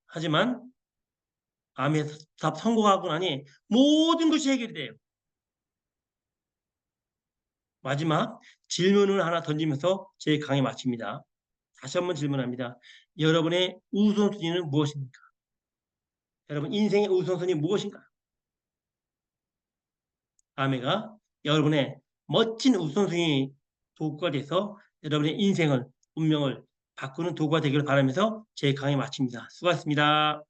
S1: 하지만 아메이삽 성공하고 나니 모든 것이 해결이 돼요. 마지막 질문을 하나 던지면서 제 강의 마칩니다. 다시 한번 질문합니다. 여러분의 우선순위는 무엇입니까? 여러분 인생의 우선순위 무엇인가요? 아메가 여러분의 멋진 우선순위 도구가 돼서 여러분의 인생을 운명을 바꾸는 도구가 되기를 바라면서 제 강의 마칩니다. 수고하셨습니다.